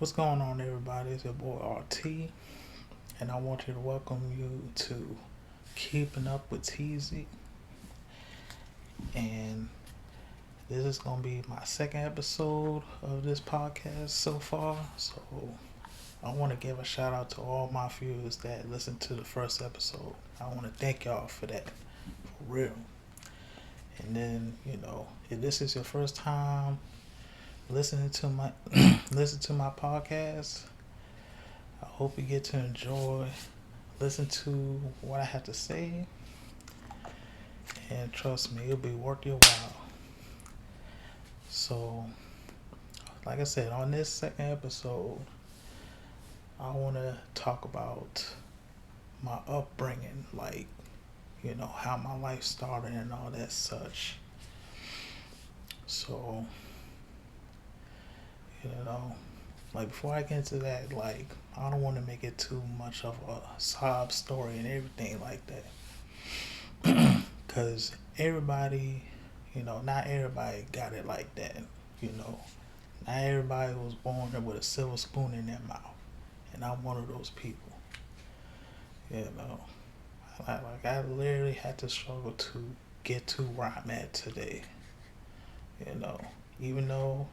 What's going on, everybody? It's your boy RT, and I want you to welcome you to Keeping Up with Teezy. And this is going to be my second episode of this podcast so far. So I want to give a shout out to all my viewers that listened to the first episode. I want to thank y'all for that, for real. And then, if this is your first time listening to my listen to my podcast, I hope you get to enjoy, listen to what I have to say, and trust me, it'll be worth your while. So, like I said, on this second episode, I want to talk about my upbringing, like, how my life started and all that such. So, you know, like before I get into that, like, I don't want to make it too much of a sob story and everything like that. Because everybody, not everybody got it like that. You know, not everybody was born with a silver spoon in their mouth. And I'm one of those people. You know, I literally had to struggle to get to where I'm at today. You know, even though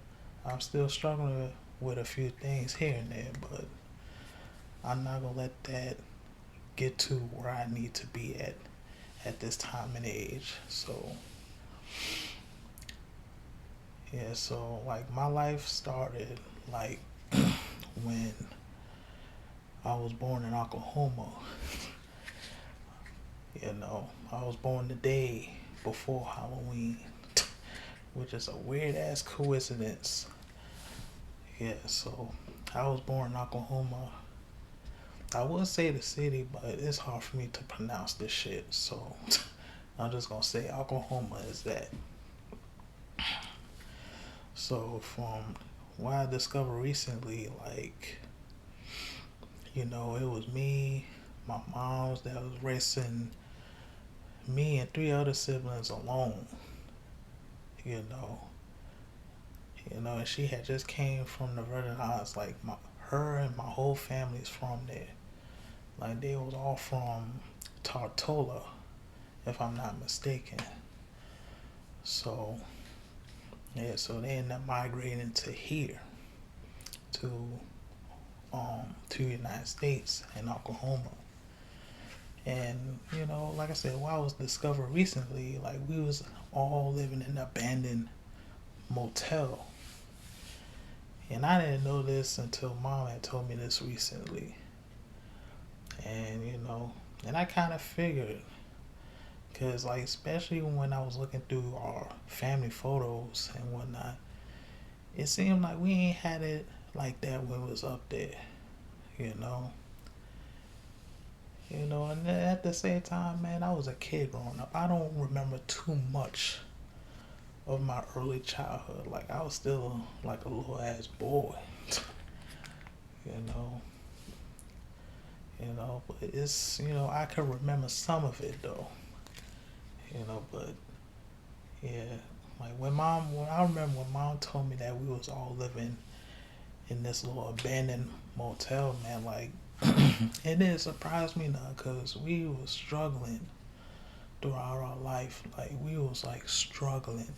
I'm still struggling with a few things here and there, but I'm not gonna let that get to where I need to be at this time and age. So yeah, so like my life started like when I was born in Oklahoma. I was born the day before Halloween, which is a weird ass coincidence. Yeah, so I was born in Oklahoma. I would say the city, but it's hard for me to pronounce this shit. So I'm just gonna say Oklahoma is that. So from what I discovered recently, like, it was me, my mom's that was raising me and three other siblings alone. You know, and she had just came from the Virgin Islands. Like her and my whole family's from there. Like they was all from Tortola, if I'm not mistaken. So yeah, so they ended up migrating to here, to to the United States and Oklahoma. And like I said, what I was discovered recently, like we was all living in an abandoned motel. And I didn't know this until mom had told me this recently. And and I kind of figured, because like especially when I was looking through our family photos and whatnot, it seemed like we ain't had it like that when we was up there, you know. And then at the same time, man, I was a kid growing up. I don't remember too much of my early childhood. Like I was still like a little ass boy, you know. But it's I can remember some of it though, but yeah, like when I remember when mom told me that we was all living in this little abandoned motel, man, like it didn't surprise me none, cause we was struggling throughout our life. Like we was like struggling,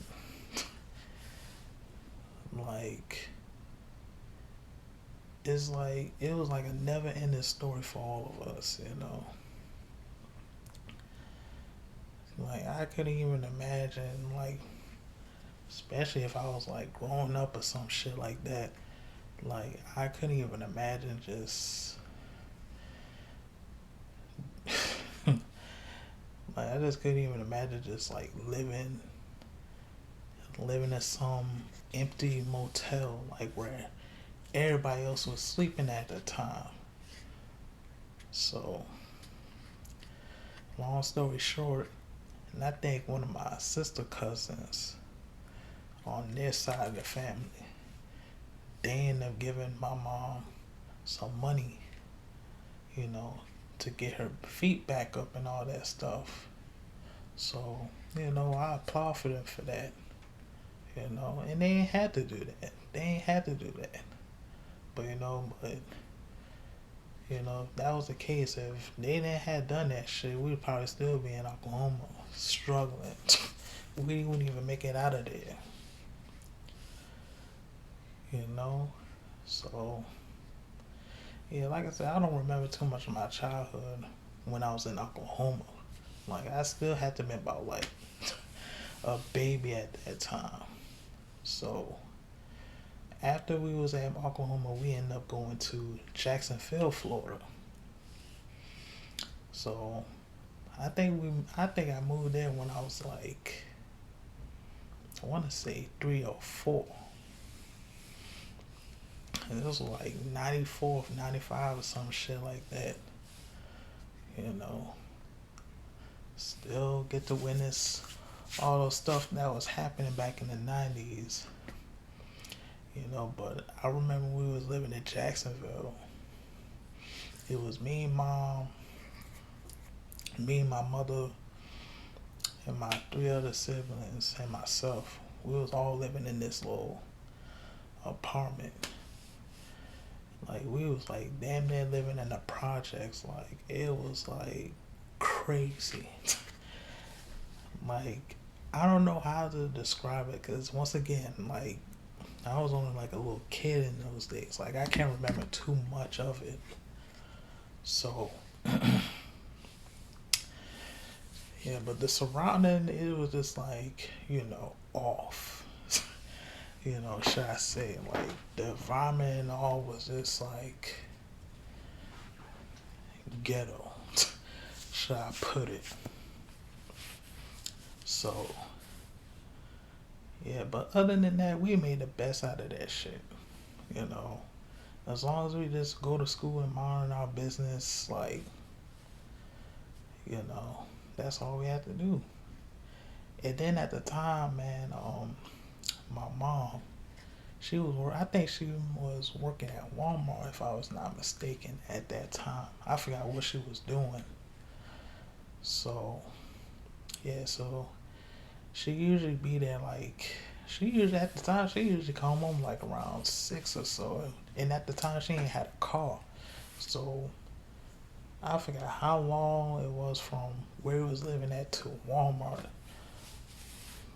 like it's like it was like a never ending story for all of us. Like I couldn't even imagine, like, especially if I was like growing up or some shit like that. Like I couldn't even imagine just like I just couldn't even imagine just like living in some empty motel, like where everybody else was sleeping at the time. So long story short, and I think one of my sister cousins on their side of the family, they ended up giving my mom some money, you know, to get her feet back up and all that stuff. So, I applaud for them for that, and they ain't had to do that. They ain't had to do that. But if that was the case, if they didn't have done that shit, we'd probably still be in Oklahoma struggling. We wouldn't even make it out of there. You know? So, yeah, like I said, I don't remember too much of my childhood when I was in Oklahoma. Like, I still had to be about, like, a baby at that time. So, after we was at Oklahoma, we ended up going to Jacksonville, Florida. So, I think I moved there when I was like, I want to say 3 or 4. And it was like 94, 95 or some shit like that. You know, still get to witness all those stuff that was happening back in the 90s. But I remember we was living in Jacksonville. It was me, mom, me, my mother, and my 3 other siblings and myself. We was all living in this little apartment. Like, we was like damn near living in the projects. Like, it was like crazy. Like, I don't know how to describe it, because once again, like, I was only like a little kid in those days. Like, I can't remember too much of it. So, yeah, but the surrounding, it was just like, off. Should I say, like, the environment and all was just like ghetto, should I put it. So, yeah, but other than that, we made the best out of that shit. You know, as long as we just go to school and mind our business, like, that's all we had to do. And then at the time, man, my mom, I think she was working at Walmart, if I was not mistaken, at that time. I forgot what she was doing. So, yeah, so she usually be there, like, at the time, she usually come home like around 6 or so. And at the time, she ain't had a car. So, I forgot how long it was from where we was living at to Walmart.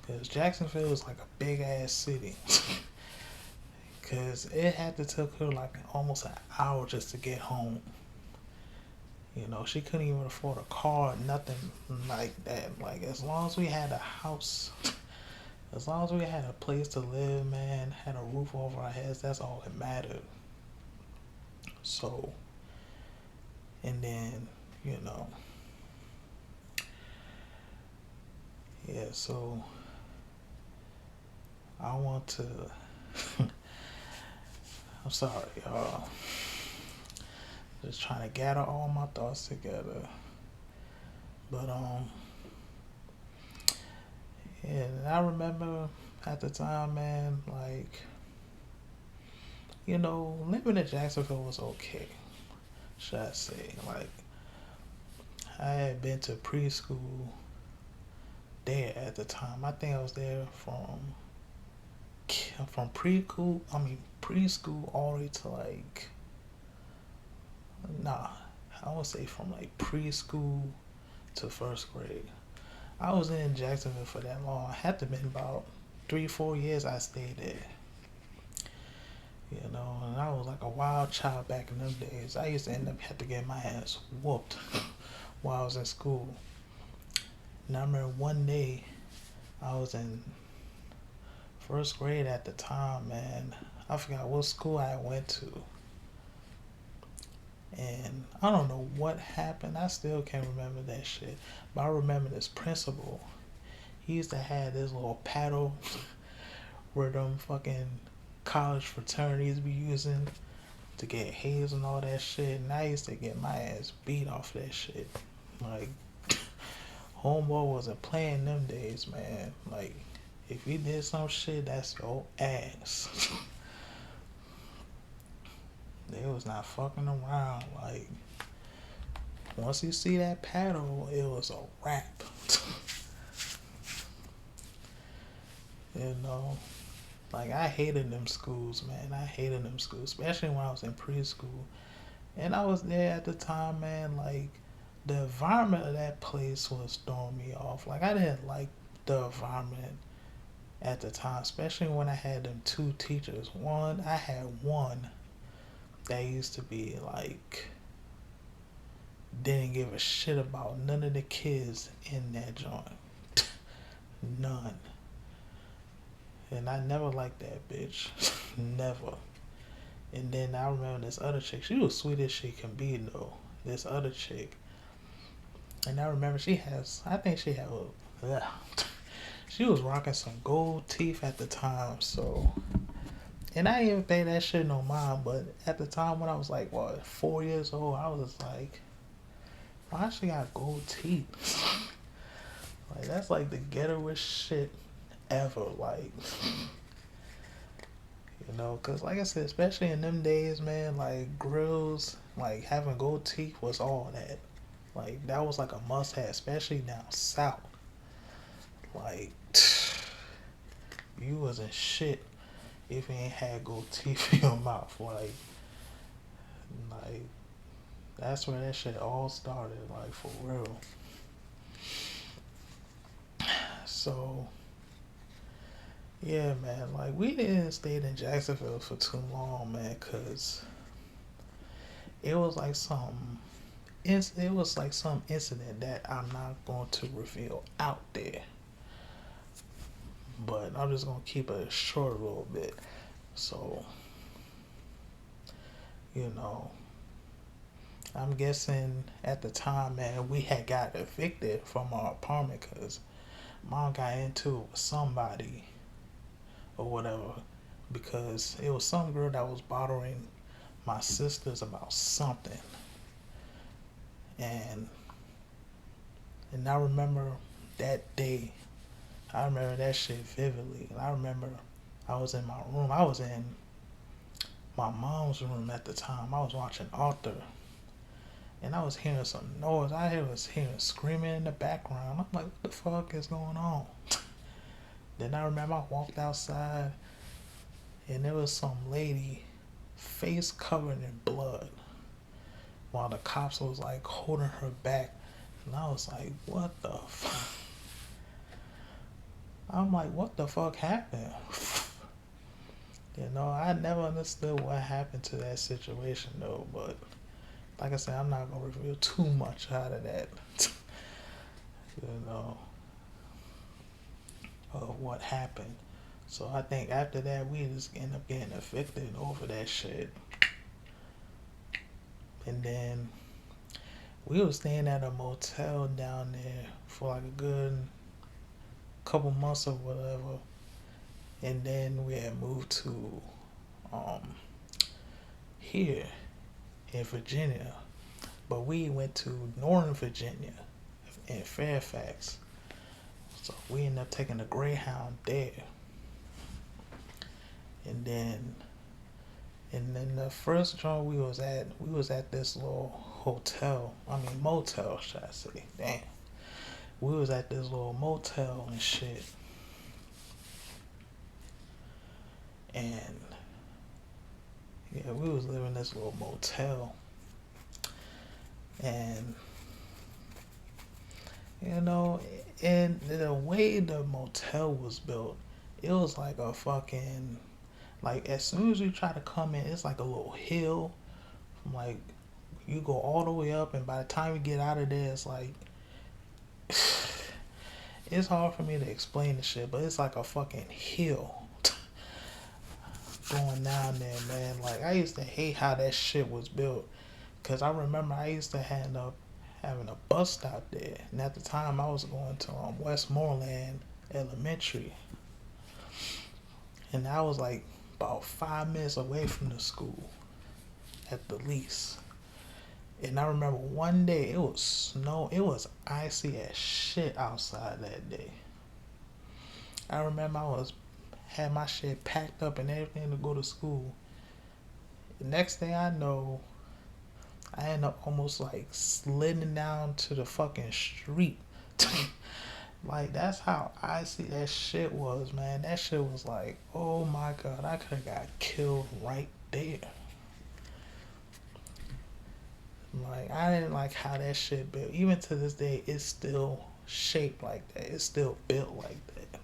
Because Jacksonville is like a big ass city. Because it had to take her like almost an hour just to get home. She couldn't even afford a car, nothing like that. Like, as long as we had a house, as long as we had a place to live, man, had a roof over our heads, that's all that mattered. So, and then, yeah, so I want to, I'm sorry, y'all. Just trying to gather all my thoughts together. But, yeah, and I remember at the time, man, like, living in Jacksonville was okay, should I say. Like, I had been to preschool there at the time. I think I was there from preschool all the way to like, nah, I would say from like preschool to first grade. I was in Jacksonville for that long. I had to been about 3, 4 years I stayed there. And I was like a wild child back in those days. I used to end up had to get my ass whooped while I was in school. And I remember one day I was in first grade at the time, man. I forgot what school I went to. And I don't know what happened. I still can't remember that shit. But I remember this principal. He used to have this little paddle where them fucking college fraternities be using to get hazed and all that shit. And I used to get my ass beat off that shit. Like, homeboy wasn't playing them days, man. Like, if he did some shit, that's your ass. They was not fucking around. Like, once you see that paddle, it was a wrap. Like, I hated them schools, man. I hated them schools, especially when I was in preschool. And I was there at the time, man. Like, the environment of that place was throwing me off. Like, I didn't like the environment at the time, especially when I had them two teachers. I had one that used to be like, didn't give a shit about none of the kids in that joint. None. And I never liked that bitch. Never. And then I remember this other chick. She was sweet as she can be, though. This other chick. And I remember I think she had, she was rocking some gold teeth at the time, so. And I didn't even pay that shit no mind, but at the time when I was like, 4 years old, I was like, why she got gold teeth? Like, that's like the ghettoest shit ever, like. Because like I said, especially in them days, man, like, grills, like, having gold teeth was all that. Like, that was like a must have, especially down south. Like, you wasn't shit if you ain't had gold teeth in your mouth. Like, that's where that shit all started, like, for real. So, yeah, man, like, we didn't stay in Jacksonville for too long, man, because it was like some incident that I'm not going to reveal out there. But I'm just gonna keep it short a little bit. So, you know, I'm guessing at the time, man, we had got evicted from our apartment because mom got into it with somebody or whatever, because it was some girl that was bothering my sisters about something. And I remember that day. I remember that shit vividly. And I remember I was in my room. I was in my mom's room at the time. I was watching Arthur. And I was hearing some noise. Was hearing screaming in the background. I'm like, what the fuck is going on? Then I remember I walked outside and there was some lady, face covered in blood, while the cops was like holding her back. And I was like, what the fuck? I'm like, what the fuck happened? I never understood what happened to that situation though, but like I said, I'm not gonna reveal too much out of that. Of what happened. So I think after that we just end up getting evicted over that shit. And then we was staying at a motel down there for like a good couple months or whatever. And then we had moved to here in Virginia. But we went to Northern Virginia in Fairfax. So we ended up taking a Greyhound there. And then the first joint we was at this little motel, should I say. Damn. We was at this little motel and shit. And yeah, we was living in this little motel. And and the way the motel was built, it was like a fucking, like, as soon as you try to come in, it's like a little hill. Like, you go all the way up, and by the time you get out of there, it's like, it's hard for me to explain the shit, but it's like a fucking hill going down there, man. Like, I used to hate how that shit was built, because I remember I used to end up having a bus stop there, and at the time I was going to Westmoreland Elementary, and I was like about 5 minutes away from the school at the least. And I remember one day it was icy as shit outside that day. I remember had my shit packed up and everything to go to school. The next thing I know, I end up almost like sliding down to the fucking street Like that's how I see that shit was, man. That shit was like, oh my god, I could have got killed right there. Like I didn't like how that shit built. Even to this day, it's still shaped like that. It's still built like that.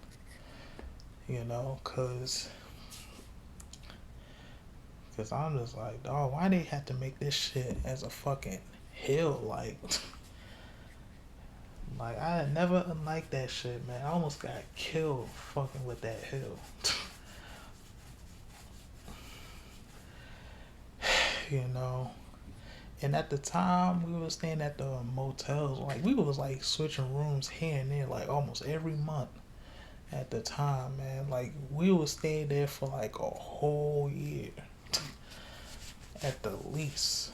Cause I'm just like, dog, why they have to make this shit as a fucking hill? Like I never liked that shit, man. I almost got killed fucking with that hill. you know. And at the time, we were staying at the motels. Like we was like switching rooms here and there, like almost every month. At the time, man, like we would stay there for like a whole year, at the least.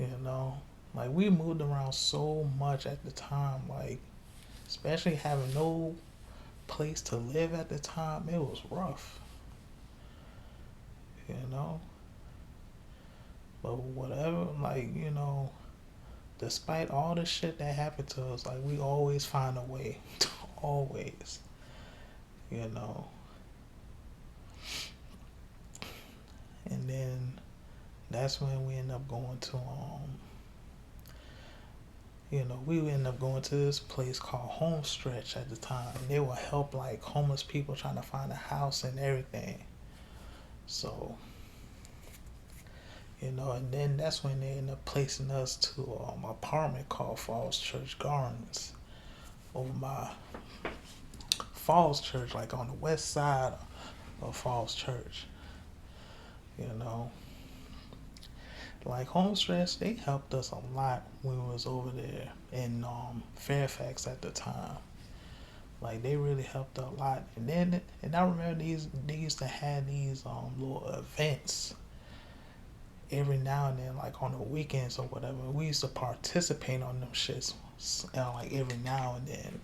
You know, like we moved around so much at the time. Like especially having no place to live at the time, it was rough. You know, but whatever, like despite all the shit that happened to us, like we always find a way, always. You know, and then that's when we end up going to we end up going to this place called Home Stretch at the time. They will help like homeless people trying to find a house and everything. So, and then that's when they end up placing us to an apartment called Falls Church Gardens over by Falls Church, like on the west side of Falls Church. You know, like Home Stretch, they helped us a lot when we was over there in Fairfax at the time. Like they really helped a lot. And I remember they used to have these little events every now and then, like on the weekends or whatever. We used to participate on them shits, like every now and then.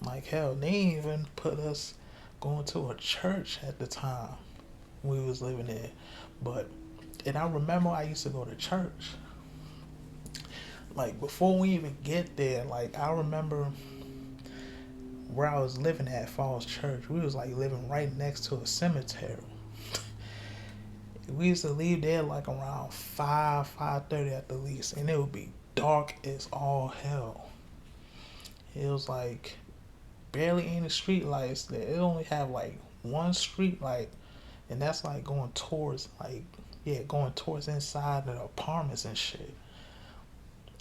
Like hell, they even put us going to a church at the time we was living there. But and I remember I used to go to church. Like before we even get there, like I remember where I was living at Falls Church, we was like living right next to a cemetery. We used to leave there like around 5:30 at the least, and it would be dark as all hell. It was like barely any street lights there. It only have like one street light, and that's like going towards inside the apartments and shit.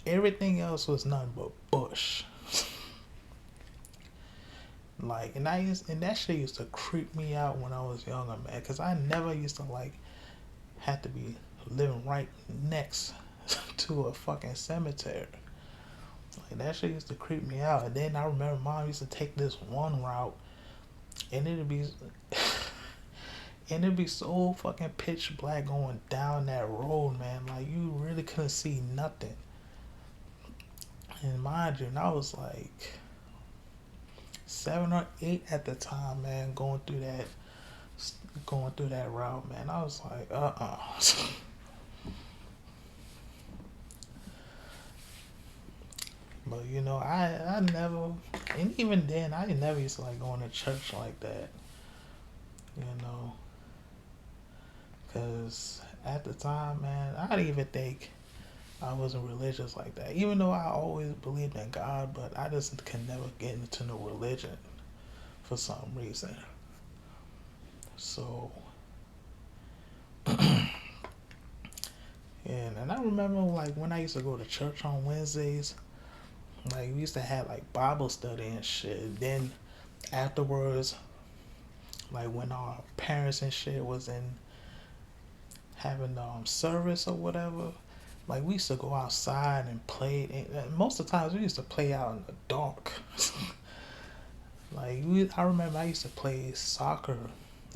Everything else was nothing but bush. Like, and that shit used to creep me out when I was younger, man, because I never used to like have to be living right next to a fucking cemetery. Like that shit used to creep me out. And then I remember mom used to take this one route, and it'd be so fucking pitch black going down that road, man. Like you really couldn't see nothing. And mind you, and I was like 7 or 8 at the time, man, going through that route, man. I was like, But I never, and even then, I never used to like going to church like that. You know, because at the time, man, I didn't even think I wasn't religious like that. Even though I always believed in God, but I just could never get into no religion for some reason. So, and I remember like when I used to go to church on Wednesdays, like we used to have like Bible study and shit. Then afterwards, like when our parents and shit was in having service or whatever, like we used to go outside and play. And most of the times we used to play out in the dark. I remember I used to play soccer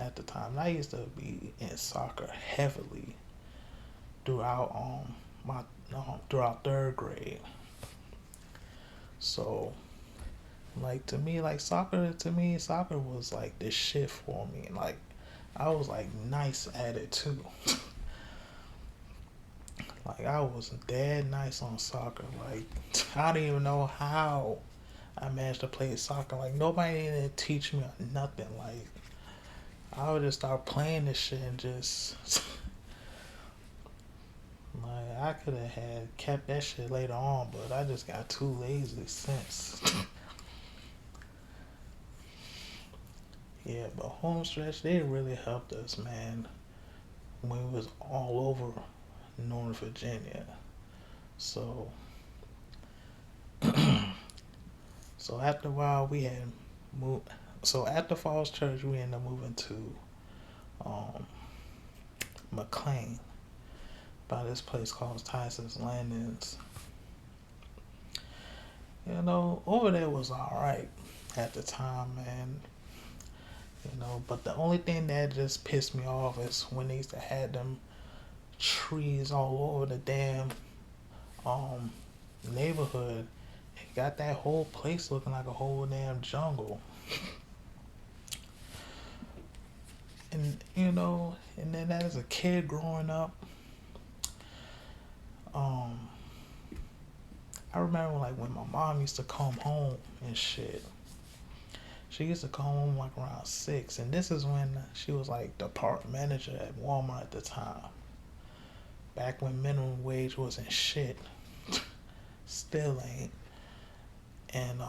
at the time. I used to be in soccer heavily throughout my throughout third grade. So like soccer was like this shit for me. Like I was like nice at it too. Like I was dead nice on soccer. Like I don't even know how I managed to play soccer. Like nobody didn't teach me nothing. Like I would just start playing this shit and just like I could have had kept that shit later on, but I just got too lazy since. Yeah, but home stretch they really helped us, man. When we was all over Northern Virginia. So so after a while we had moved. So after Falls Church we ended up moving to um, McLean by this place called Tyson's Landings. You know, over there was alright at the time, man. You know, but the only thing that just pissed me off is when they used to have them trees all over the damn um neighborhood. It got that whole place looking like a whole damn jungle. And you know, and then as a kid growing up, um, I remember like when my mom used to come home and shit. She used to come home like around 6, and this is when she was like the park manager at Walmart at the time. Back when minimum wage wasn't shit, still ain't. And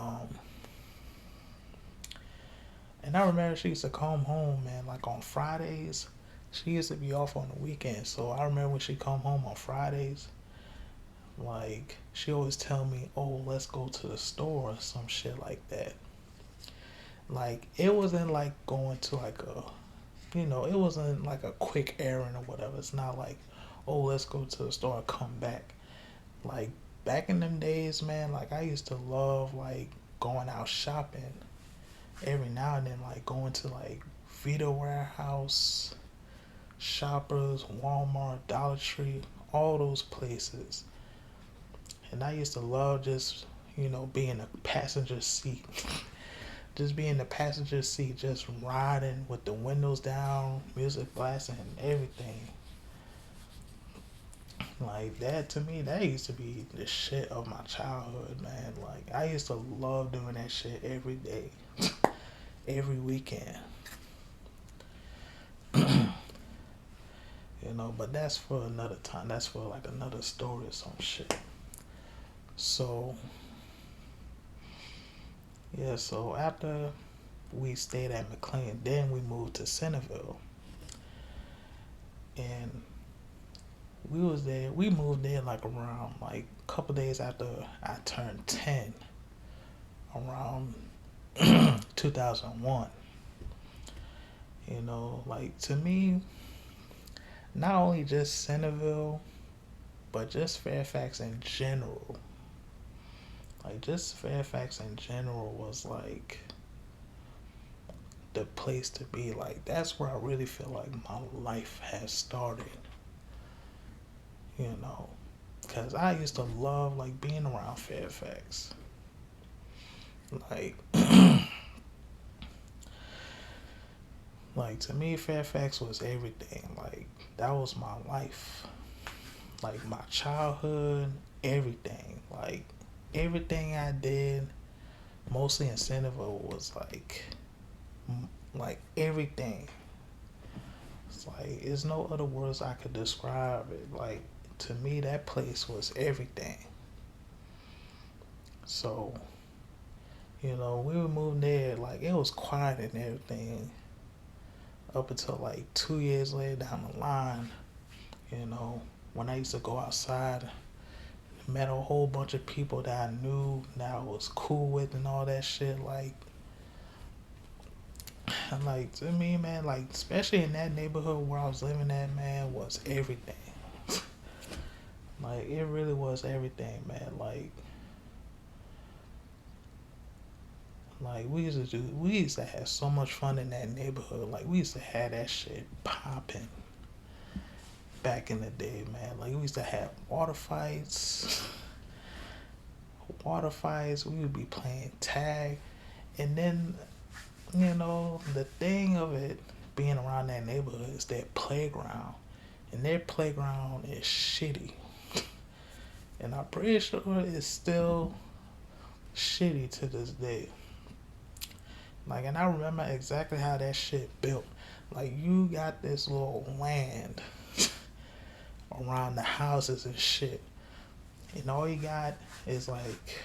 and I remember she used to come home, man, like on Fridays. She used to be off on the weekends, so I remember when she come home on Fridays, like she always tell me, "Oh, let's go to the store" or some shit like that. Like it wasn't like going to like a, you know, it wasn't like a quick errand or whatever. It's not like, "Oh, let's go to the store and come back." Like back in them days, man, like I used to love like going out shopping every now and then, like going to like Vita Warehouse, Shoppers, Walmart, Dollar Tree, all those places. And I used to love just, you know, being a passenger seat. Just being in the passenger seat, just riding with the windows down, music blasting, and everything. Like that to me, that used to be the shit of my childhood, man. Like I used to love doing that shit every day, every weekend. You know, but that's for another time. That's for like another story or some shit. So yeah, so after we stayed at McLean, then we moved to Centerville, and we was there. We moved there like around like a couple days after I turned 10, around 2001. You know, like to me, not only just Centerville, but just Fairfax in general. Like just Fairfax in general was like the place to be. Like that's where I really feel like my life has started. You know, because I used to love like being around Fairfax. Like, like to me, Fairfax was everything. Like that was my life. Like my childhood, everything. Like everything I did, mostly in Centerville, was like everything. It's like there's no other words I could describe it. Like to me, that place was everything. So you know, we would move there. Like it was quiet and everything up until like 2 years later down the line. You know, when I used to go outside, met a whole bunch of people that I knew, that I was cool with, and all that shit. Like to me, man, like especially in that neighborhood where I was living at, man, was everything. Like it really was everything, man. Like we used to have so much fun in that neighborhood. Like we used to have that shit popping back in the day, man. Like we used to have water fights. We would be playing tag, and then you know the thing of it being around that neighborhood is their playground, and their playground is shitty. And I'm pretty sure it's still shitty to this day. Like, and I remember exactly how that shit built. Like, you got this little land around the houses and shit. And all you got is like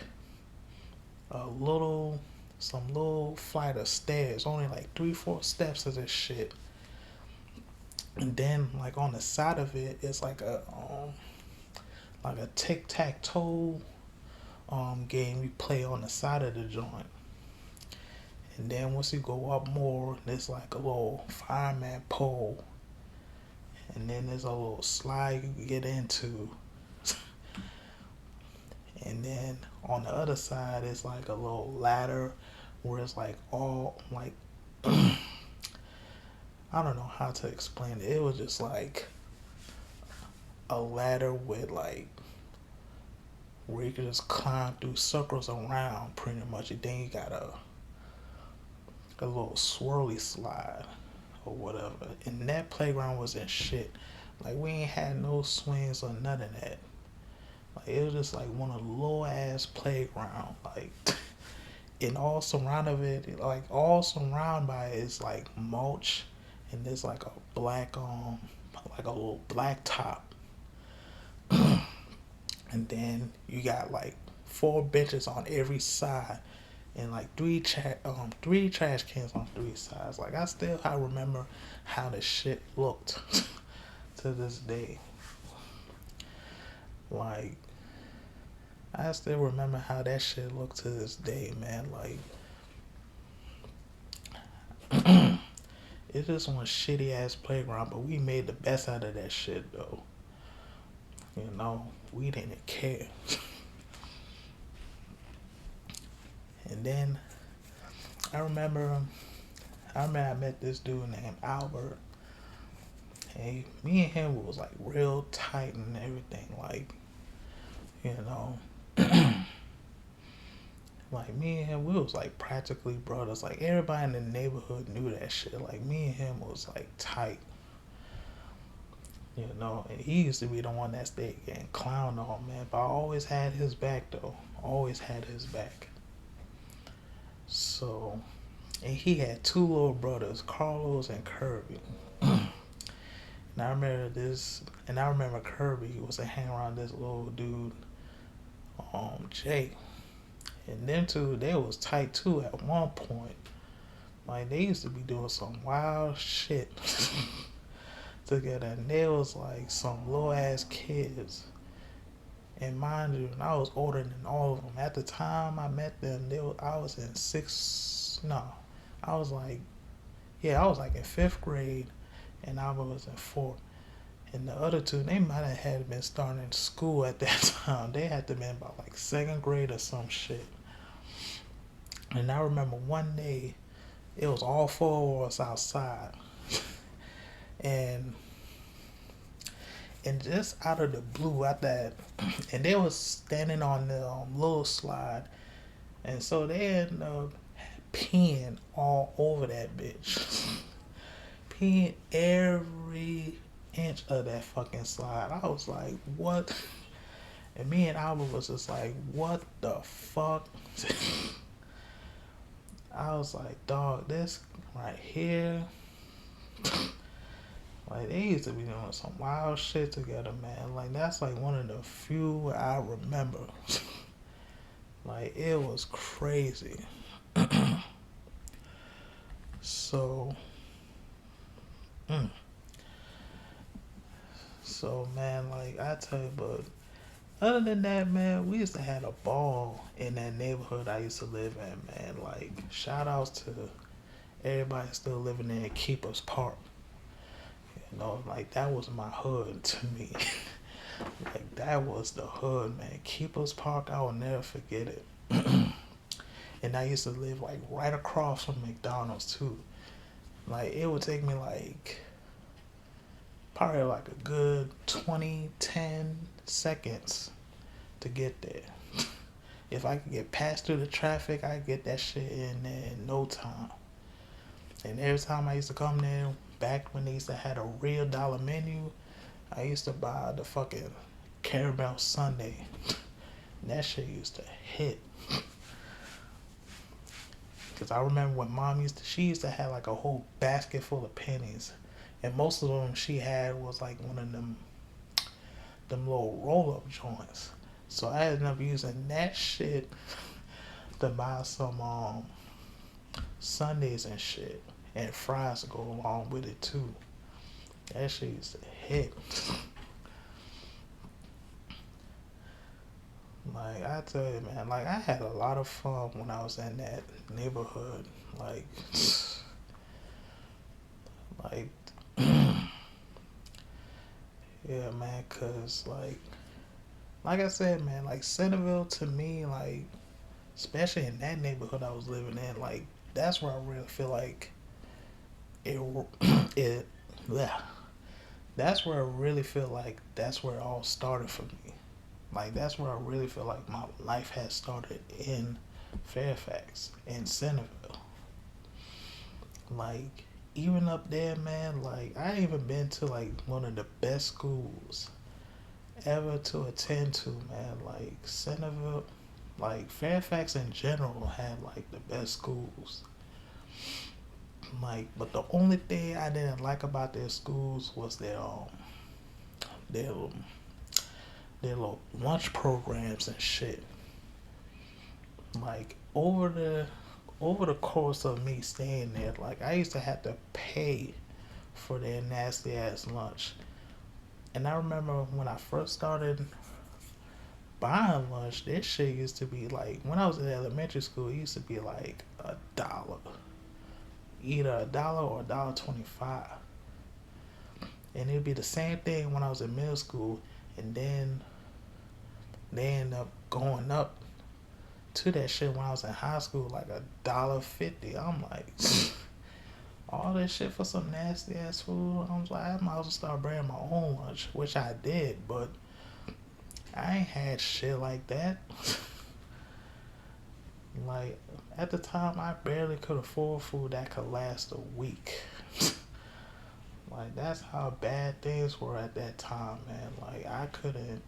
a little, some little flight of stairs, only like 3, 4 steps of this shit. And then like on the side of it, it's like a tic tac toe game you play on the side of the joint. And then once you go up more, there's like a little fireman pole. And then there's a little slide you can get into. And then on the other side is like a little ladder where it's like all like I don't know how to explain it. It was just like a ladder with like where you can just climb through circles around pretty much. And then you got a little swirly slide or whatever. And that playground was in shit. Like we ain't had no swings or none of that. Like it was just like one of the little ass playground. Like and all surrounded it, like all surrounded by it is like mulch, and there's like a black like a little black top. And then you got like 4 benches on every side, and like three trash cans on 3 sides. Like I remember how the shit looked to this day. Like I still remember how that shit looked to this day, man. Like it's just one shitty ass playground, but we made the best out of that shit though. You know, we didn't care. And then I remember I met this dude named Albert. And me and him was like real tight and everything. Like, you know, like me and him, we was like practically brothers. Like everybody in the neighborhood knew that shit. Like me and him was like tight. You know, and he used to be the one that stayed getting clowned on, man. But I always had his back though. Always had his back. So, and he had 2 little brothers, Carlos and Kirby. And I remember Kirby was hanging around this little dude, Jay. And them two, they was tight too at one point. Like they used to be doing some wild shit together, and they was like some little ass kids. And mind you, I was older than all of them. At the time I met them, I was in I was like, yeah, I was like in 5th grade, and I was in 4th. And the other 2, they might have had been starting school at that time. They had to been about like 2nd grade or some shit. And I remember one day, it was all 4 of us outside. and just out of the blue, at that, and they was standing on the little slide, and so they ended up peeing all over that bitch, peeing every inch of that fucking slide. I was like, what? And me and Albert was just like, what the fuck? I was like, dog, this right here. Like they used to be doing some wild shit together, man. Like that's like one of the few I remember. Like it was crazy. So, so man, like I tell you, but other than that, man, we used to have a ball in that neighborhood I used to live in, man. Like shout outs to everybody still living in Keepers Park. You know, like that was my hood to me. Like that was the hood, man. Keepers Park, I will never forget it. And I used to live like right across from McDonald's too. Like it would take me like probably like a good 10 seconds to get there. If I could get past through the traffic, I could get that shit in there in no time. And every time I used to come there, back when they used to have a real dollar menu, I used to buy the fucking caramel sundae. That shit used to hit. Cause I remember when mom she used to have like a whole basket full of pennies, and most of them she had was like one of them little roll up joints. So I ended up using that shit to buy some Sundays and shit, and fries to go along with it too. That shit used to hit. Like I tell you, man, like I had a lot of fun when I was in that neighborhood. Like, like, yeah, man. Cause like I said, man, like Centerville to me, like especially in that neighborhood I was living in, like that's where I really feel like it, it, yeah. That's where I really feel like that's where it all started for me. Like that's where I really feel like my life has started in Fairfax, in Centerville. Like even up there, man. Like I even been to like one of the best schools ever to attend to, man. Like Centerville, like Fairfax in general had like the best schools. Like, but the only thing I didn't like about their schools was their their little lunch programs and shit. Like over the course of me staying there, like I used to have to pay for their nasty ass lunch. And I remember when I first started buying lunch, this shit used to be like when I was in elementary school, it used to be like $1. Either $1 or $1.25. And it'd be the same thing when I was in middle school, and then they end up going up to that shit when I was in high school, like $1.50. I'm like, all this shit for some nasty ass food. I was like, I might as well start bringing my own lunch, which I did, but I ain't had shit like that. Like at the time, I barely could afford food that could last a week. Like that's how bad things were at that time, man. Like I couldn't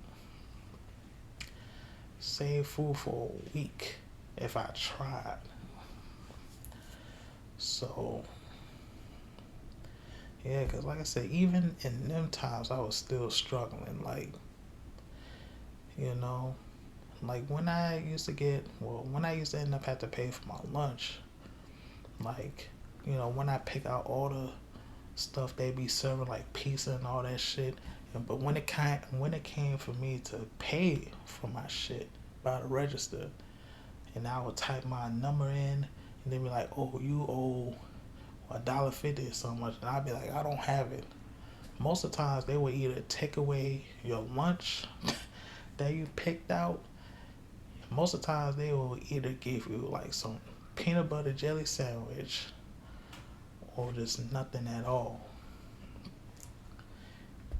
save food for a week if I tried. So yeah, cause like I said, even in them times, I was still struggling. Like you know, like when I used to end up having to pay for my lunch, like when I pick out all the stuff they be serving like pizza and all that shit. But when it came for me to pay for my shit by the register, and I would type my number in, and they be like, "Oh, you owe $1.50 or so much," and I'd be like, "I don't have it." Most of the times they would either take away your lunch that you picked out. Most of the times they will either give you like some peanut butter jelly sandwich or just nothing at all.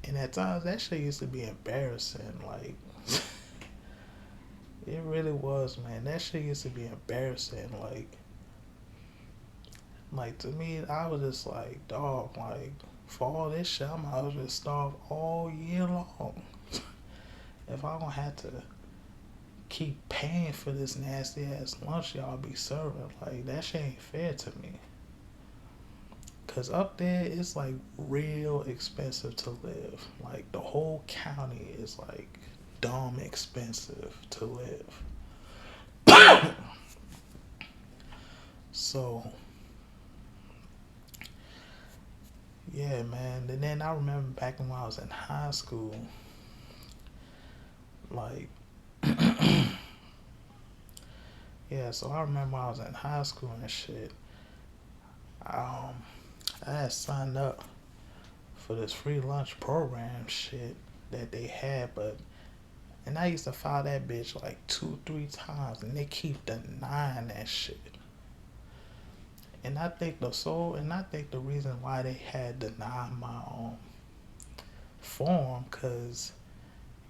And at times that shit used to be embarrassing. Like it really was, man. That shit used to be embarrassing. Like to me, I was just like, dog. Like for all this shit, I might as well just starve all year long. If I don't have to keep paying for this nasty ass lunch y'all be serving, like that shit ain't fair to me. Cause up there it's like real expensive to live. Like the whole county is like dumb expensive to live. So yeah, man. And then I remember back when I was in high school, like yeah. So I remember when I was in high school and shit. Um, I had signed up for this free lunch program shit that they had, and I used to file that bitch like 2, 3 times, and they keep denying that shit. And I think the reason why they had denied my form, cause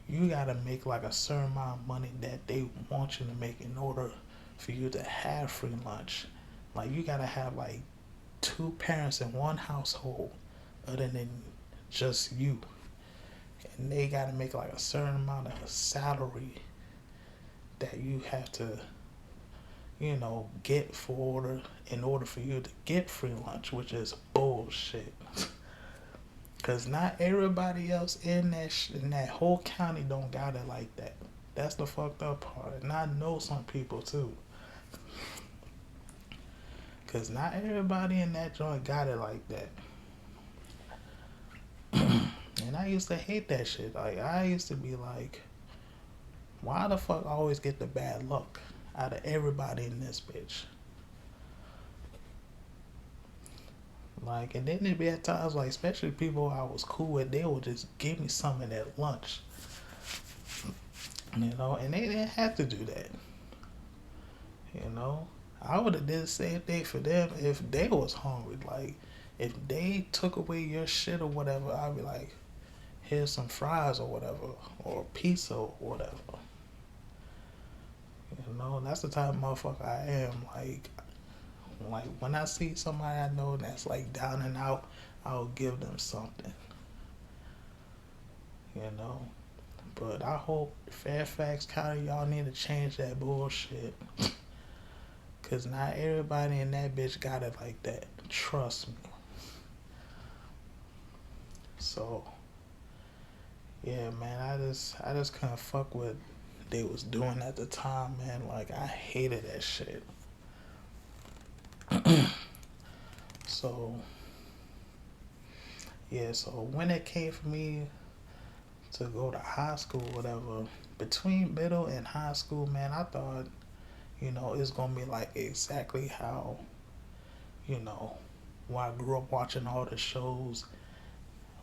you gotta make like a certain amount of money that they want you to make in order for you to have free lunch. Like you gotta have like 2 parents in one household, other than just you. and they gotta make like a certain amount of salary that you have to, get in order for you to get free lunch, which is bullshit. Cause not everybody else in that whole county don't got it like that. That's the fucked up part. And I know some people too. Cause not everybody in that joint got it like that. And I used to hate that shit. Like I used to be like, why the fuck I always get the bad luck out of everybody in this bitch? Like, and then it'd be at times like, especially people I was cool with, they would just give me some of that lunch. And they didn't have to do that. I would have did the same thing for them if they was hungry. Like, if they took away your shit or whatever, I'd be like, here's some fries or whatever, or pizza or whatever. That's the type of motherfucker I am. Like when I see somebody I know that's like down and out, I'll give them something. But I hope Fairfax County, y'all need to change that bullshit. Cause not everybody in that bitch got it like that. Trust me. So yeah, man, I just couldn't fuck with they was doing at the time, man. Like I hated that shit. So yeah, so when it came for me to go to high school, whatever, between middle and high school, man, I thought, it's gonna be like exactly how, when I grew up watching all the shows,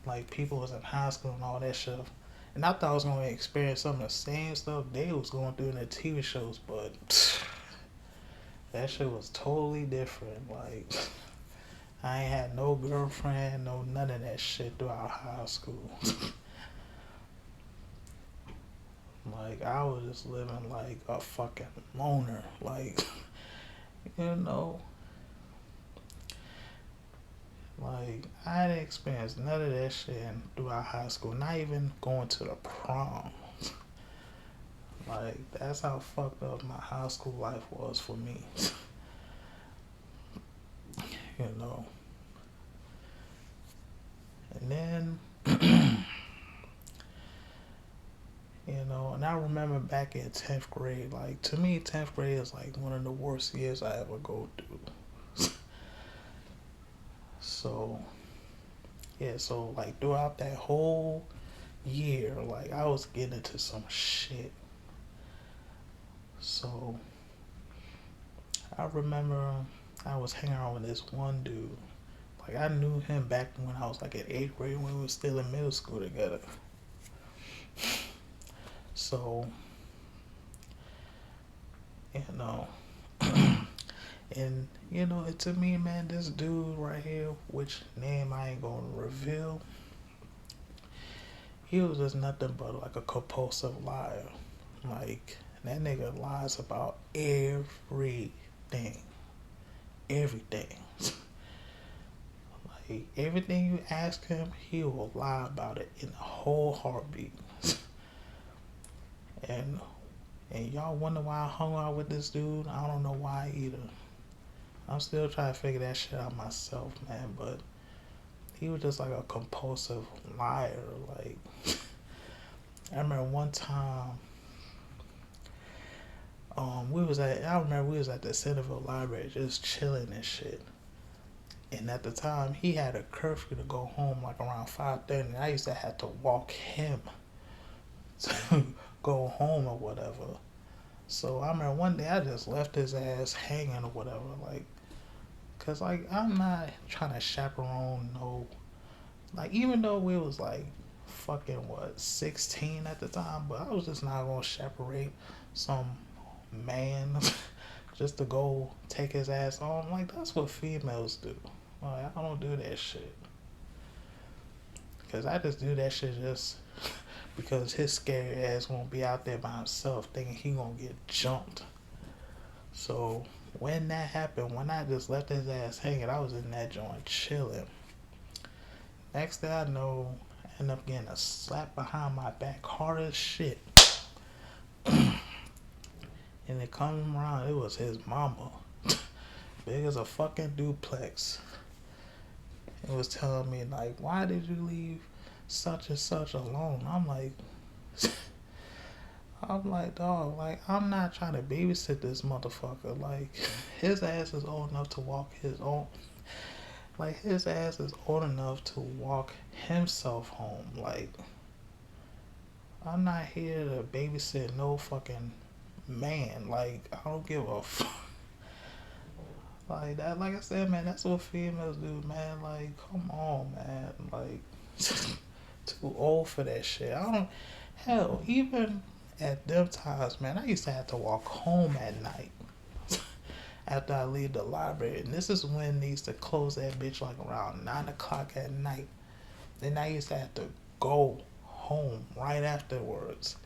like people was in high school and all that stuff. And I thought I was gonna experience some of the same stuff they was going through in the TV shows, but that shit was totally different. Like I ain't had no girlfriend, no none of that shit throughout high school. Like I was just living like a fucking loner. Like like I didn't experience none of that shit throughout high school. Not even going to the prom. Like that's how fucked up my high school life was for me. And then and I remember back in 10th grade, like to me 10th grade is like one of the worst years I ever go through. So yeah, so like throughout that whole year, like I was getting into some shit. So I remember I was hanging out with this one dude. Like I knew him back when I was like in 8th grade when we were still in middle school together. So and and to me, man, this dude right here, which name I ain't gonna reveal, he was just nothing but like a compulsive liar. Like that nigga lies about everything. Everything. Like everything you ask him, he will lie about it in a whole heartbeat. And y'all wonder why I hung out with this dude? I don't know why either. I'm still trying to figure that shit out myself, man. But he was just like a compulsive liar. Like I remember one time, I remember we was at the Centerville Library just chilling and shit. And at the time, he had a curfew to go home like around 5:30. And I used to have to walk him to go home or whatever. So I remember one day I just left his ass hanging or whatever. Like, cause like I'm not trying to chaperone no. Like even though we was like fucking 16 at the time, but I was just not gonna chaperone some man just to go take his ass home. Like that's what females do. Like I don't do that shit. Cause I just do that shit just because his scary ass won't be out there by himself thinking he gonna get jumped. So when that happened, when I just left his ass hanging, I was in that joint chilling. Next thing I know, End up getting a slap behind my back hard as shit. And it comes around, it was his mama. Big as a fucking duplex. It was telling me, like, why did you leave such and such alone? I'm like, dog, like, I'm not trying to babysit this motherfucker. Like, his ass is old enough to walk his own. Like, his ass is old enough to walk himself home. Like, I'm not here to babysit no fucking man. Like, I don't give a fuck. Like that, like I said, man, that's what females do, man. Like, come on, man. Like, too old for that shit. I don't. Hell, even at them times, man, I used to have to walk home at night after I leave the library, and this is when they used to close that bitch like around 9 o'clock at night. Then I used to have to go home right afterwards.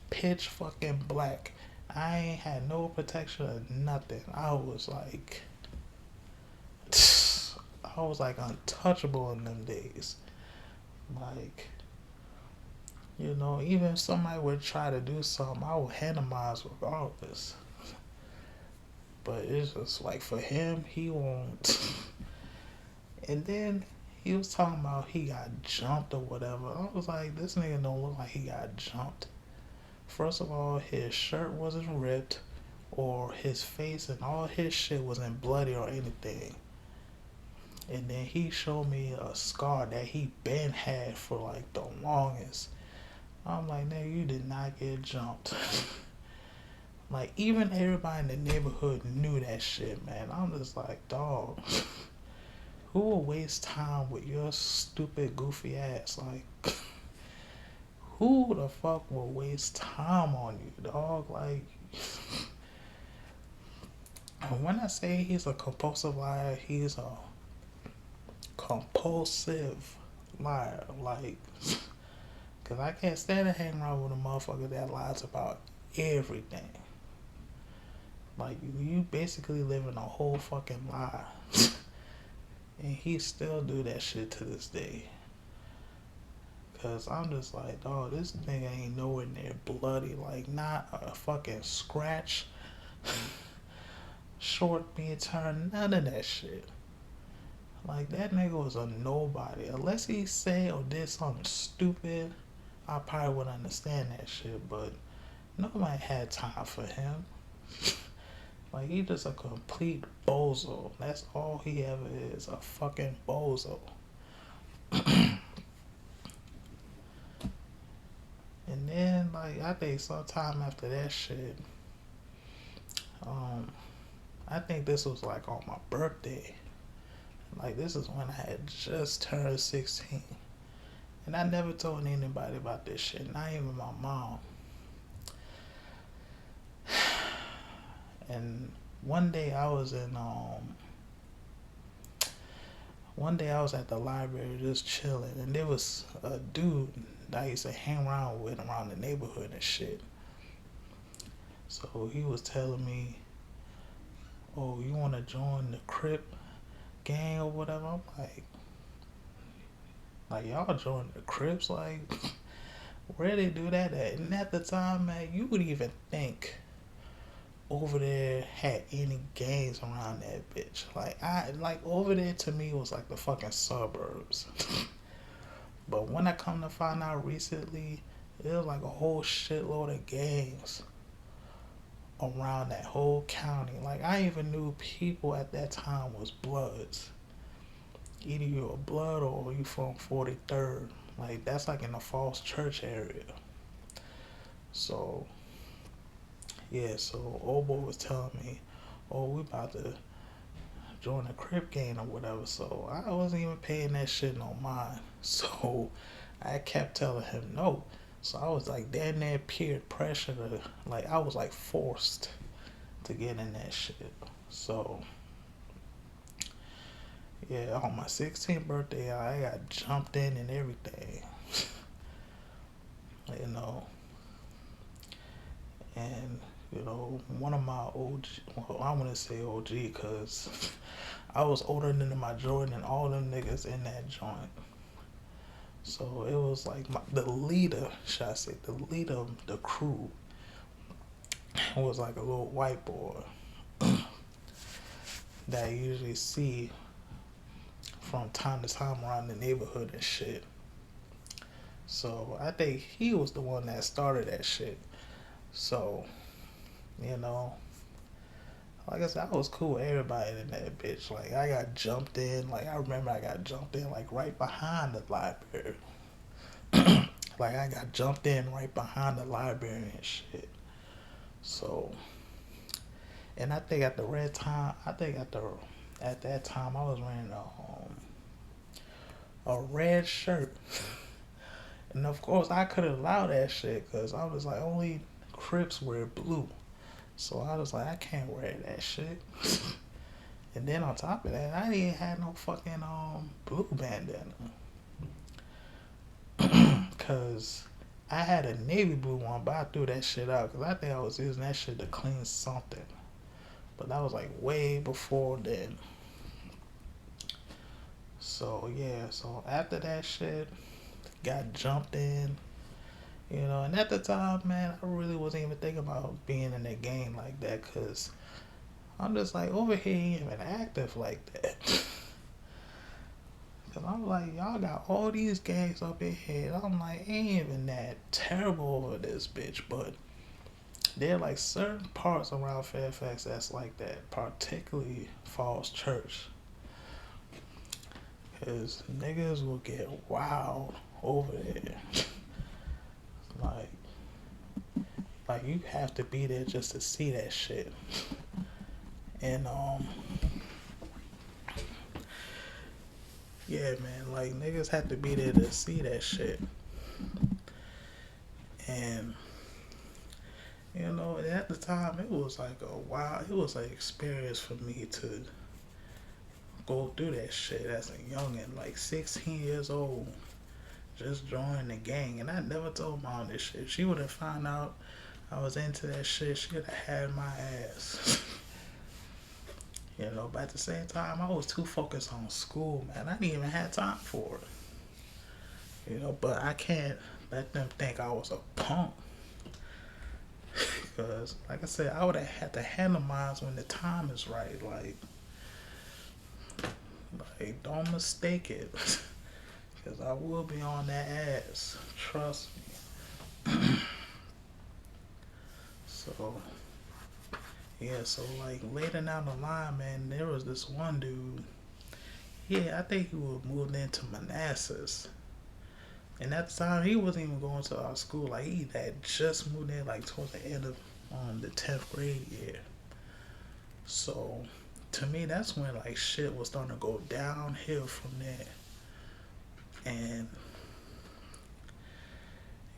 Pitch fucking black. I ain't had no protection or nothing. I was like untouchable in them days. Like, you know, even if somebody would try to do something, I would handle mine regardless. But it's just like, for him, he won't. And then he was talking about he got jumped or whatever. I was like, this nigga don't look like he got jumped. First of all, his shirt wasn't ripped, or his face and all his shit wasn't bloody or anything. And then he showed me a scar that he been had for like the longest. I'm like, nigga, you did not get jumped. Like, even everybody in the neighborhood knew that shit, man. I'm just like, dog, who will waste time with your stupid, goofy ass? Like, who the fuck will waste time on you, dog? Like, when I say he's a compulsive liar, he's a compulsive liar. Like, cause I can't stand to hang around with a motherfucker that lies about everything. Like, you basically living a whole fucking lie. And he still do that shit to this day. Cause I'm just like, dog, this nigga ain't nowhere near bloody. Like, not a fucking scratch, short being turned, none of that shit. Like, that nigga was a nobody. Unless he said or did something stupid, I probably would understand that shit. But nobody had time for him. Like, he just a complete bozo. That's all he ever is, a fucking bozo. And then, like, I think sometime after that shit, I think this was like on my birthday. Like, this is when I had just turned 16. And I never told anybody about this shit, not even my mom. And one day I was at the library just chilling, and there was a dude that I used to hang around with around the neighborhood and shit. So he was telling me, oh, you want to join the Crip gang or whatever? I'm like, y'all join the Crips? Like, where they do that at? And at the time, man, you would even think over there had any gangs around that bitch. Like over there to me was like the fucking suburbs. But when I come to find out recently, it was like a whole shitload of gangs around that whole county. Like, I even knew people at that time was Bloods. Either you a Blood or you from 43rd. Like, that's like in the Falls Church area. So, yeah, so old boy was telling me, oh, we about to join the Crip gang or whatever. So I wasn't even paying that shit no mind. So I kept telling him no. So I was like damn near peer pressure to, like, I was like forced to get in that shit. So yeah, on my 16th birthday, I got jumped in and everything. You know. And, you know, one of my OG, well, I want to say OG because I was older than the majority and all them niggas in that joint. So it was like the leader, should I say, the leader of the crew was like a little white boy that I usually see from time to time around the neighborhood and shit. So I think he was the one that started that shit. So, you know, like I said, I was cool with everybody in that bitch. Like I got jumped in. Like I remember I got jumped in like right behind the library. Like I got jumped in right behind the library and shit. So, and I think at the red time, I think at that time I was wearing a red shirt, and of course I couldn't allow that shit because I was like only Crips wear blue, so I was like I can't wear that shit. And then on top of that, I didn't have no fucking blue bandana. Cause I had a navy blue one, but I threw that shit out because I think I was using that shit to clean something. But that was like way before then. So yeah, so after that shit, got jumped in, you know. And at the time, man, I really wasn't even thinking about being in that game like that because I'm just like over here ain't even active like that. Cause I'm like, y'all got all these gangs up in here. I'm like, ain't even that terrible over this bitch, but there are like certain parts around Fairfax that's like that, particularly Falls Church. Cause niggas will get wild over there. Like, like you have to be there just to see that shit. And yeah, man, like niggas have to be there to see that shit. And you know, at the time it was like a wow, it was an experience for me to go through that shit as a youngin', like 16 years old, just joining the gang. And I never told mom this shit. She would have found out I was into that shit. She would have had my ass. You know, but at the same time, I was too focused on school, man. I didn't even have time for it. You know, but I can't let them think I was a punk. Because, like I said, I would have had to handle mine when the time is right. Like don't mistake it. Because I will be on that ass. Trust me. So, yeah, so like later down the line, man, there was this one dude. Yeah, I think he was moved into Manassas. And at the time, he wasn't even going to our school. Like, he had just moved in, like, towards the end of the 10th grade year. So, to me, that's when, like, shit was starting to go downhill from there. And,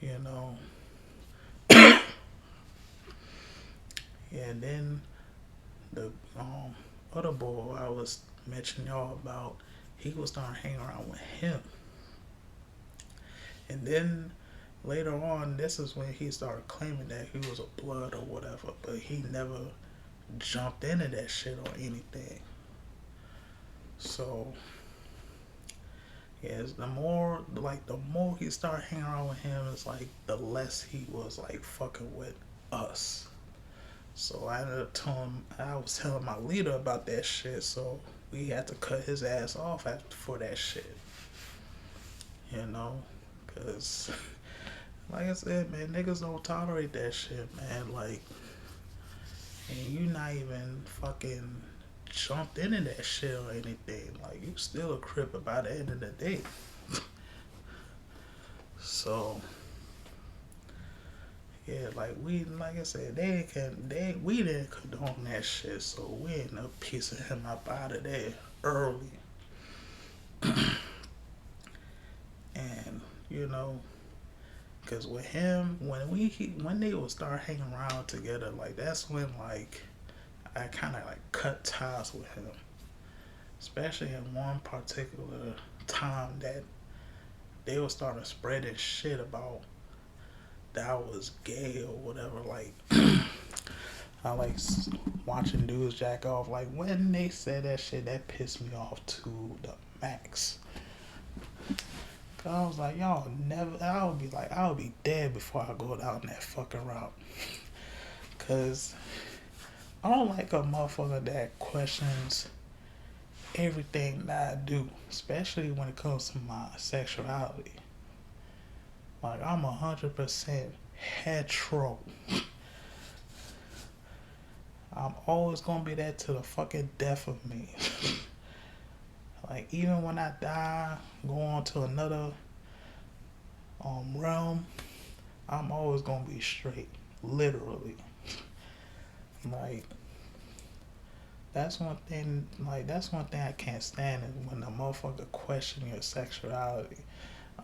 you know, yeah, and then the other boy I was mentioning y'all about, he was starting to hang around with him. And then later on, this is when he started claiming that he was a blood or whatever, but he never jumped into that shit or anything. So, yes, the more he started hanging around with him, it's like the less he was like fucking with us. So I was telling my leader about that shit, so we had to cut his ass off for that shit. You know? Because, like I said, man, niggas don't tolerate that shit, man. Like, and you not even fucking jumped into that shit or anything. Like, you still a crip by the end of the day. So, yeah, like I said, we didn't condone that shit, so we ended up piecing him up out of there early. And, you know, because with him, when they would start hanging around together, like that's when like I kind of like cut ties with him, especially in one particular time that they were starting spreading shit about that I was gay or whatever. Like I like watching dudes jack off. Like when they said that shit, that pissed me off to the max. Cause I was like, y'all never. I would be dead before I go down that fucking route. Cause I don't like a motherfucker that questions everything that I do, especially when it comes to my sexuality. Like I'm 100% hetero. I'm always gonna be that to the fucking death of me. Like even when I die, go on to another realm, I'm always gonna be straight. Literally. Like that's one thing I can't stand is when a motherfucker question your sexuality.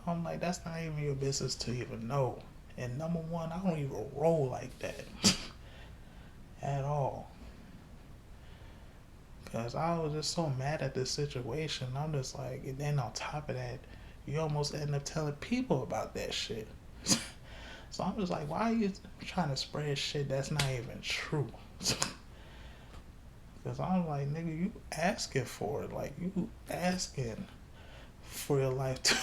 I'm like, that's not even your business to even know. And number one, I don't even roll like that at all. Cause I was just so mad at this situation. I'm just like, and then on top of that, you almost end up telling people about that shit. So I'm just like, why are you trying to spread shit that's not even true? Cause I'm like, nigga, you asking for it. Like you asking for your life to.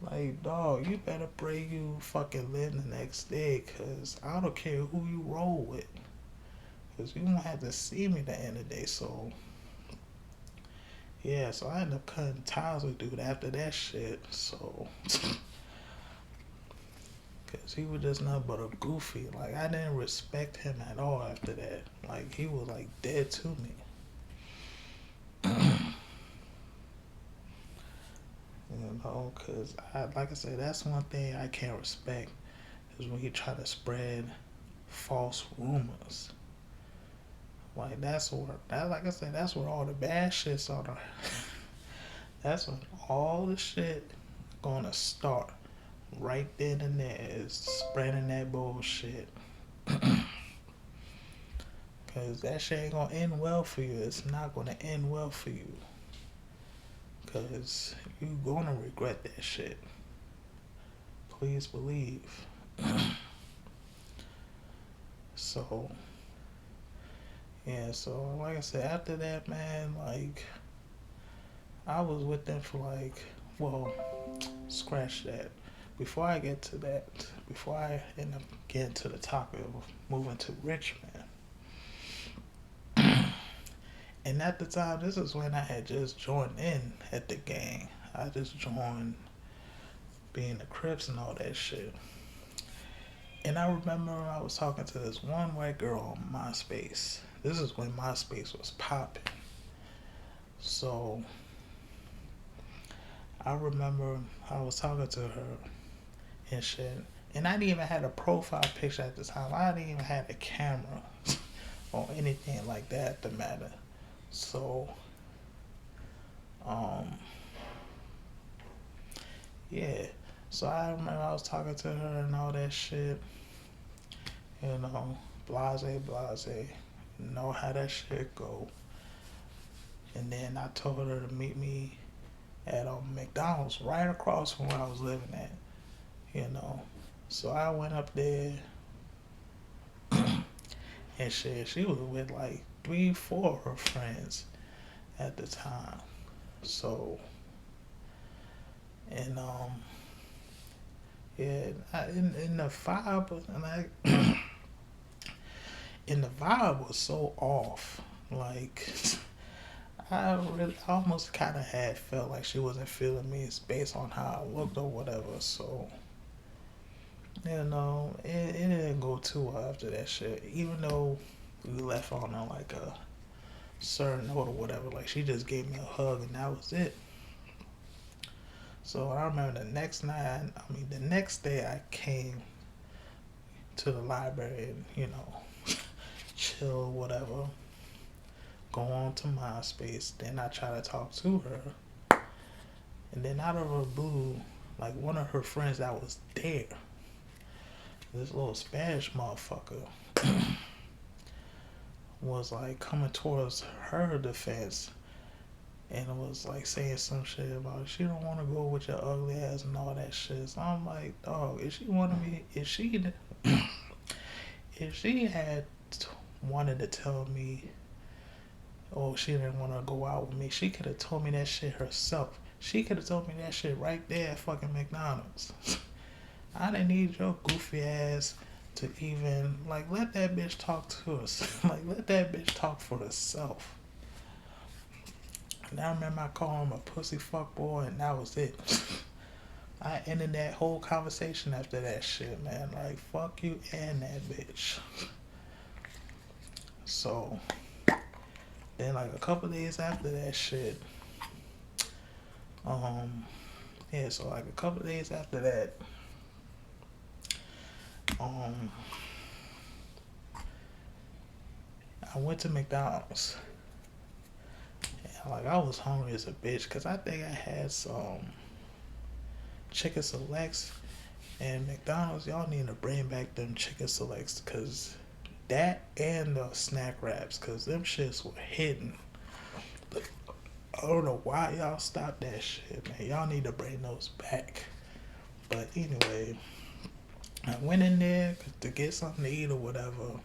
Like, dog, you better pray you fucking live the next day, cause I don't care who you roll with, cause you won't have to see me at the end of the day. So yeah, so I ended up cutting ties with dude after that shit. So, cause he was just nothing but a goofy. Like I didn't respect him at all after that. Like he was like dead to me. Cause like I said, that's one thing I can't respect is when you try to spread false rumors. Like like I said, that's where all the bad shit's on. That's when all the shit gonna start. Right then and there is spreading that bullshit. Cause that shit ain't gonna end well for you. It's not gonna end well for you. Cause you gonna regret that shit. Please believe. So yeah, so like I said, after that, man, like I was with them for like, well, scratch that. Before I get to that, before I end up getting to the topic of moving to Richmond, and at the time, this is when I had just joined in at the gang. I just joined being the Crips and all that shit. And I remember I was talking to this one white girl on MySpace. This is when MySpace was popping. So I remember I was talking to her and shit. And I didn't even have a profile picture at the time. I didn't even have a camera or anything like that to matter. So, um, yeah. So I remember I was talking to her and all that shit. You know, blase, blase. Know how that shit go. And then I told her to meet me at McDonald's right across from where I was living at. You know. So I went up there and shit. She was with like 3, 4 of her friends at the time. So and yeah, in the vibe and and the vibe was so off. Like I almost kind of had felt like she wasn't feeling me based on how I looked or whatever. So it didn't go too well after that shit. Even though we left on like a certain note or whatever, like she just gave me a hug and that was it. So I remember the next day I came to the library and chill whatever, go on to MySpace. Then I try to talk to her, and then out of her blue, like one of her friends that was there, this little Spanish motherfucker, was like coming towards her defense and it was like saying some shit about she don't want to go with your ugly ass and all that shit. So I'm like, dog, if she had wanted to tell me, oh, she didn't want to go out with me, she could have told me that shit herself. She could have told me that shit right there at fucking McDonald's. I didn't need your goofy ass to even, like, let that bitch talk to us. Like, let that bitch talk for herself. And I remember I called him a pussy fuck boy, and that was it. I ended that whole conversation after that shit, man. Like, fuck you and that bitch. So, then, like, a couple days after that shit, so, like, a couple days after that, I went to McDonald's. And, like, I was hungry as a bitch, because I think I had some chicken selects. And McDonald's, y'all need to bring back them chicken selects, because that and the snack wraps, because them shits were hidden. I don't know why y'all stopped that shit, man. Y'all need to bring those back. But anyway, I went in there to get something to eat or whatever.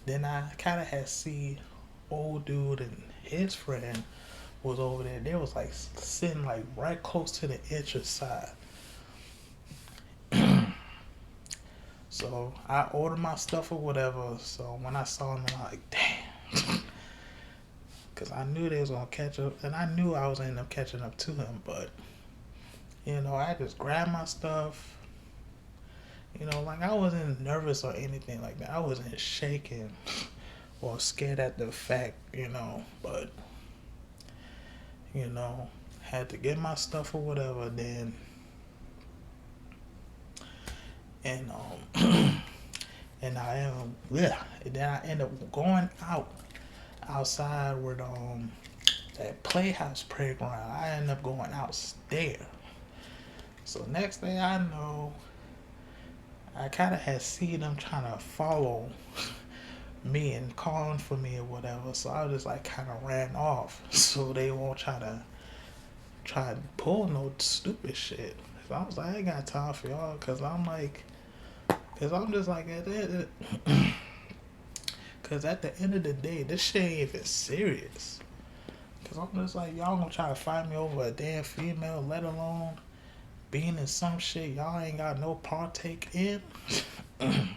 Then I kind of had see old dude and his friend was over there. They was like sitting like right close to the entrance side. So I ordered my stuff or whatever. So when I saw him, I'm like, damn. Because I knew they was going to catch up. And I knew I was going to end up catching up to him. But, you know, I just grabbed my stuff. You know, like I wasn't nervous or anything like that. I wasn't shaking or scared at the fact, you know. But, you know, had to get my stuff or whatever. Then, and, and then I ended up going outside where that playhouse playground. I ended up going out there. So next thing I know, I kind of had seen them trying to follow me and calling for me or whatever. So I just like kind of ran off so they won't try to pull no stupid shit. So I was like, I ain't got time for y'all, cause I'm just like cause at the end of the day, this shit ain't even serious. Cause I'm just like, y'all gonna try to fight me over a damn female, let alone being in some shit y'all ain't got no partake in. I'm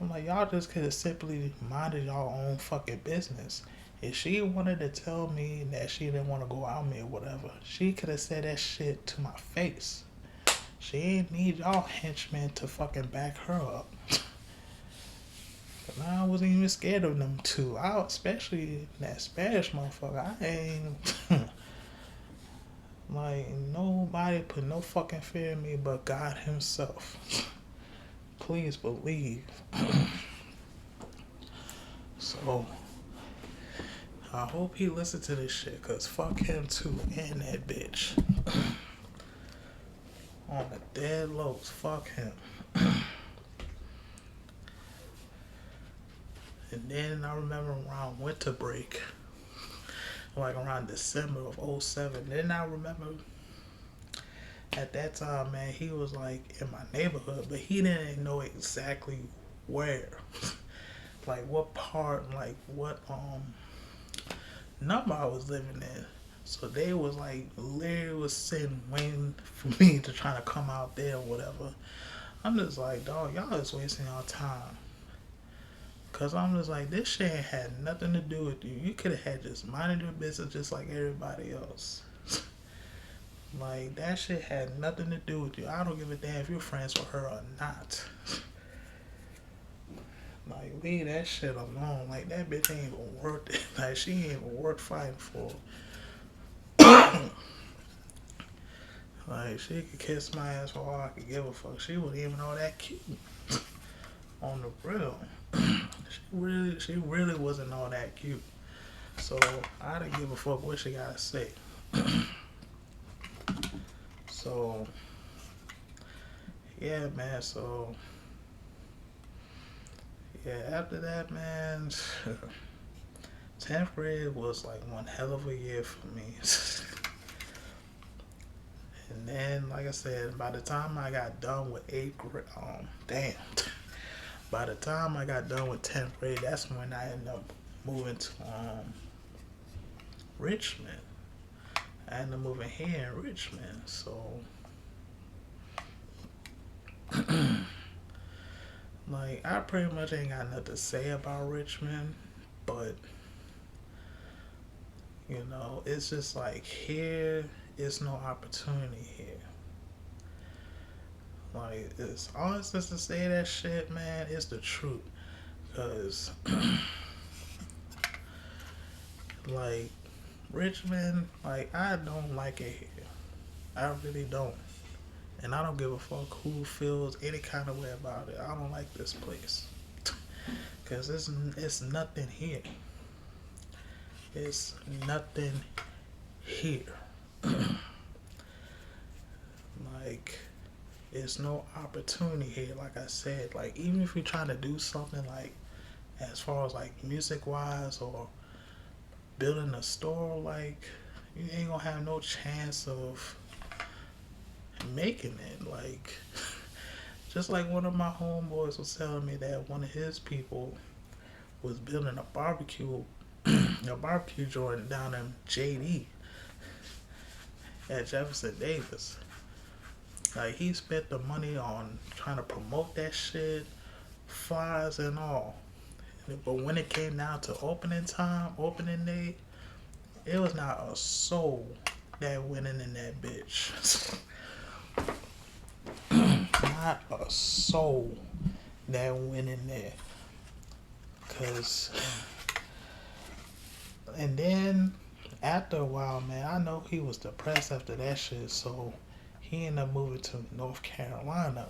like, y'all just could have simply minded y'all own fucking business. If she wanted to tell me that she didn't want to go out with me or whatever, she could have said that shit to my face. She ain't need y'all henchmen to fucking back her up. But I wasn't even scared of them two. Especially that Spanish motherfucker. I ain't... Like, nobody put no fucking fear in me but God himself. Please believe. So, I hope he listened to this shit, cause fuck him too, and that bitch. On the dead lows, fuck him. And then I remember around winter break, like around December of 2007. Then I remember at that time, man, he was like in my neighborhood, but he didn't know exactly where. Like what part, like what number I was living in. So they was like literally was sitting waiting for me to try to come out there or whatever. I'm just like, dog, y'all is wasting y'all time. Cause I'm just like, this shit had nothing to do with you. You could have had just minded your business just like everybody else. Like, that shit had nothing to do with you. I don't give a damn if you're friends with her or not. Like, leave that shit alone. Like, that bitch ain't even worth it. Like, she ain't even worth fighting for. Like, she could kiss my ass for all I could give a fuck. She wasn't even all that cute. On the real. She really wasn't all that cute. So I didn't give a fuck what she gotta say. So yeah, man, so yeah, after that, man, 10th grade was like one hell of a year for me. And then, like I said, by the time I got done with 8th grade, by the time I got done with 10th grade, that's when I ended up moving to Richmond. I ended up moving here in Richmond. So, like, I pretty much ain't got nothing to say about Richmond, but it's just like here is no opportunity here. Like, it's honest just to say that shit, man. It's the truth, cause like Richmond, like I don't like it here. I really don't, and I don't give a fuck who feels any kind of way about it. I don't like this place, cause it's nothing here. It's nothing here. Like, it's no opportunity here. Like I said, like even if you're trying to do something like as far as like music wise or building a store, like you ain't gonna have no chance of making it. Like just like one of my homeboys was telling me that one of his people was building a barbecue a barbecue joint down in JD at Jefferson Davis. Like he spent the money on trying to promote that shit, flyers and all. But when it came down to opening time, opening day, it was not a soul that went in that bitch. Not a soul that went in there. Cause, and then after a while, man, I know he was depressed after that shit, so he ended up moving to North Carolina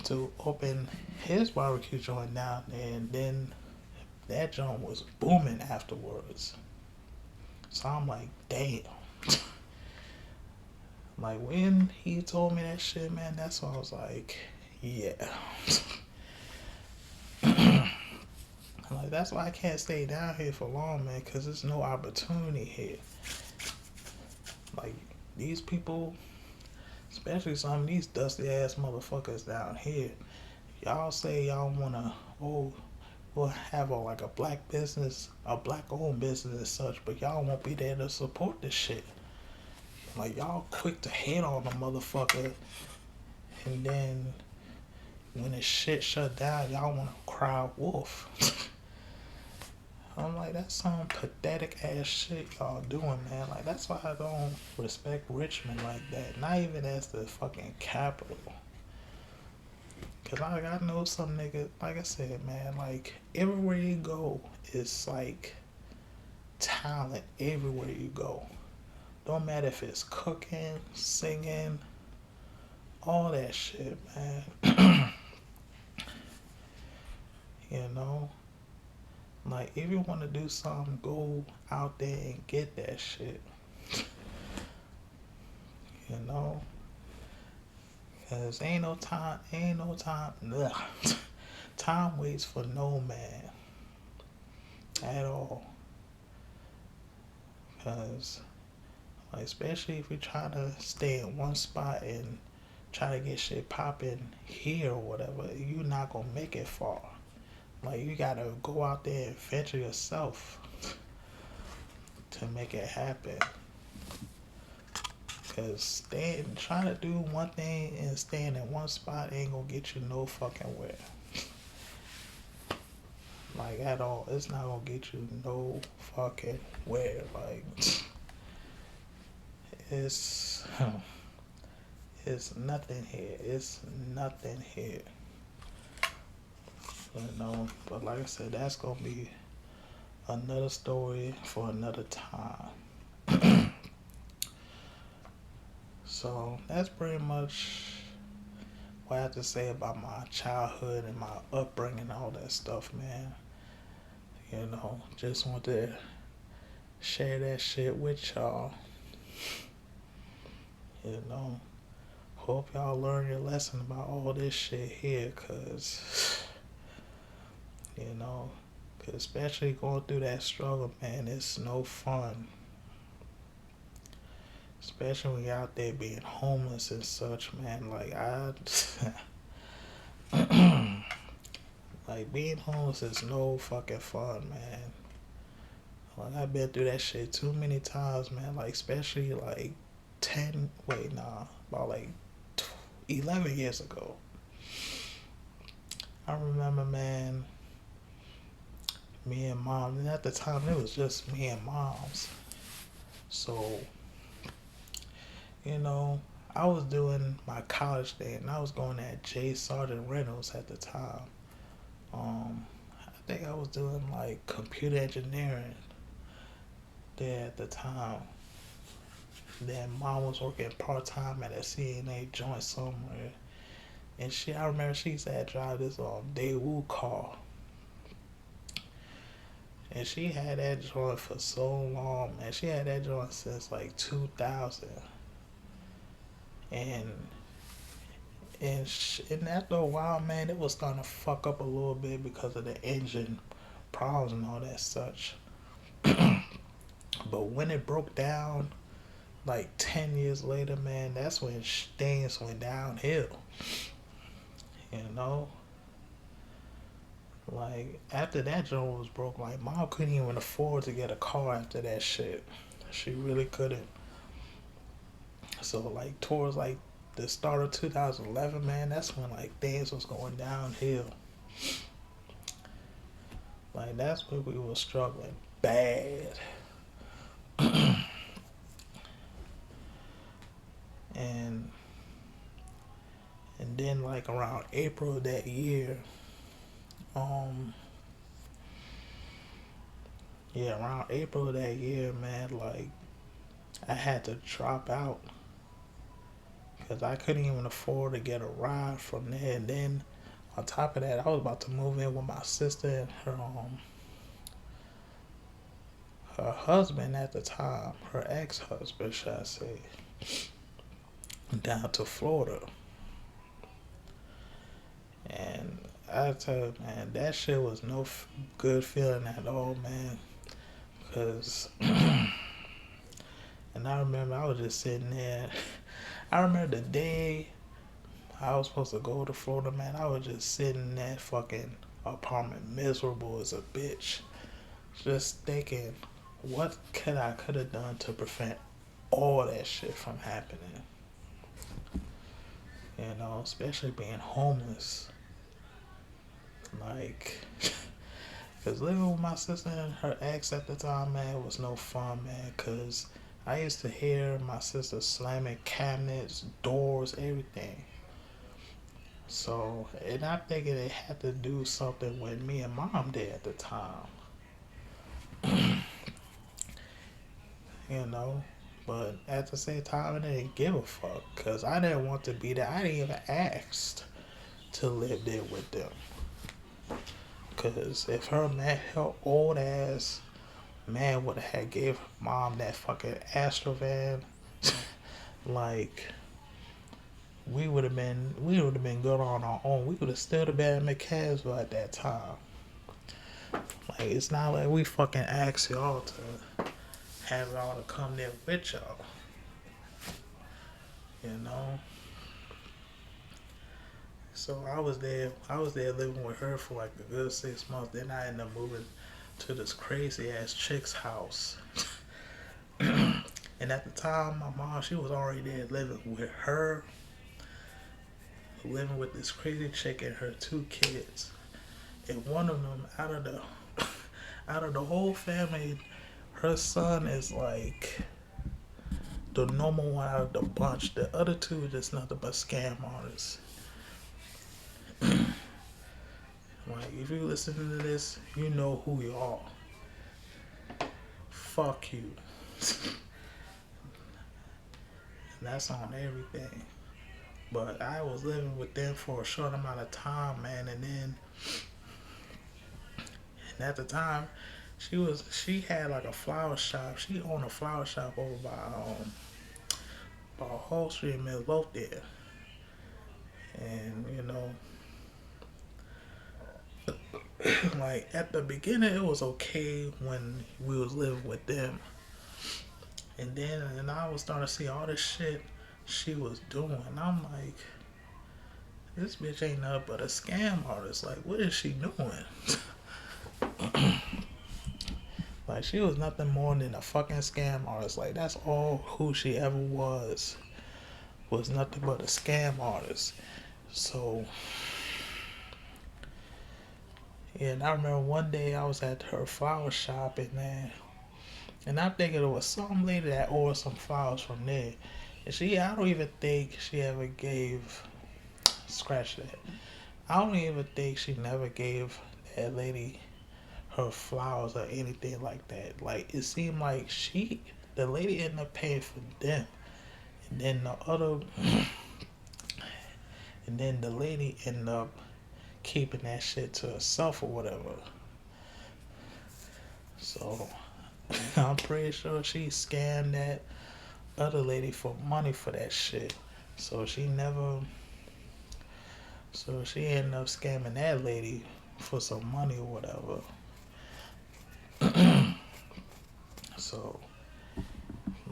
to open his barbecue joint down there, and then that joint was booming afterwards. So I'm like, damn. Like when he told me that shit, man, that's when I was like, yeah. Like that's why I can't stay down here for long, man, because there's no opportunity here. Like these people, especially some of these dusty ass motherfuckers down here, y'all say y'all wanna we'll have like a black business, a black owned business and such, but y'all won't be there to support this shit. Like y'all quick to hate on a motherfucker, and then when the shit shut down, y'all wanna cry wolf. I'm like, that's some pathetic ass shit y'all doing, man. Like that's why I don't respect Richmond like that. Not even as the fucking capital. Cause I know some niggas, like I said, man, like everywhere you go, it's like talent everywhere you go. Don't matter if it's cooking, singing, all that shit, man. You know? Like, if you want to do something, go out there and get that shit. You know? Because ain't no time, ugh. Time waits for no man. At all. Because, like, especially if you're trying to stay in one spot and try to get shit popping here or whatever, you're not going to make it far. Like, you got to go out there and venture yourself to make it happen. Because trying to do one thing and staying in one spot ain't going to get you no fucking where. Like, at all. It's not going to get you no fucking where. Like, it's nothing here. It's nothing here. You know, but like I said, that's going to be another story for another time. So that's pretty much what I have to say about my childhood and my upbringing and all that stuff, man. You know, just want to share that shit with y'all. You know, hope y'all learn your lesson about all this shit here, cause you know, cause especially going through that struggle, man, it's no fun. Especially when you're out there being homeless and such, man. Like like being homeless is no fucking fun, man. Like, I've been through that shit too many times, man. Like, especially like 10, wait, nah, about like 11 years ago. I remember, man, me and mom, and at the time it was just me and mom's. So, you know, I was doing my college thing, and I was going at J. Sargent Reynolds at the time. I think I was doing like computer engineering there at the time. Then mom was working part time at a CNA joint somewhere. And I remember she used to drive this Daewoo car. And she had that joint for so long, man. She had that joint since like 2000. And and after a while, man, it was starting to fuck up a little bit because of the engine problems and all that such. But when it broke down, like 10 years later, man, that's when things went downhill. You know? Like, after that joint was broke, like, mom couldn't even afford to get a car after that shit. She really couldn't. So, like, towards, like, the start of 2011, man, that's when, like, things was going downhill. Like, that's when we were struggling bad. and and then like around April of that year, um around April of that year, man, like I had to drop out because I couldn't even afford to get a ride from there. And then on top of that, I was about to move in with my sister and her husband at the time, her ex-husband, should I say, down to Florida. And I tell you, man, that shit was no good feeling at all, man. Cause, and I remember I was just sitting there. I remember the day I was supposed to go to Florida, man. I was just sitting in that fucking apartment, miserable as a bitch, just thinking, what could have done to prevent all that shit from happening. You know, especially being homeless. Like, because living with my sister and her ex at the time, man, was no fun, man. Because I used to hear my sister slamming cabinets, doors, everything. So, and I'm thinking it had to do something with me and mom did at the time. You know? But at the same time, I didn't give a fuck. Because I didn't want to be there. I didn't even ask to live there with them. Because if her old ass man would have gave mom that fucking Astrovan, like we would have been good on our own. We would have still been in McCasville at that time. Like, it's not like we fucking asked y'all to have y'all to come there with y'all. You know? So I was there living with her for like a good 6 months. Then I ended up moving to this crazy ass chick's house. And at the time, my mom, she was already there living with her, living with this crazy chick and her 2 kids. And one of them, out of the whole family, her son is like the normal one out of the bunch. The other two are just nothing but scam artists. Like, if you listen to this, you know who you are. Fuck you. And that's on everything. But I was living with them for a short amount of time, man, and at the time, she had like a flower shop. She owned a flower shop over by Hall Street in Midlothian. And you know, like at the beginning it was okay when we was living with them. And I was starting to see all this shit she was doing. And I'm like, this bitch ain't nothing but a scam artist. Like, what is she doing? Like, Like, she was nothing more than a fucking scam artist. Like, that's all who she ever was nothing but a scam artist. So, yeah, and I remember one day I was at her flower shop, and I'm thinking it was some lady that ordered some flowers from there. And I don't even think she ever gave, scratch that. I don't even think she never gave that lady her flowers or anything like that. Like, it seemed like the lady ended up paying for them. And then and then the lady ended up keeping that shit to herself or whatever. So, I'm pretty sure she scammed that other lady for money for that shit. So she ended up scamming that lady for some money or whatever. So,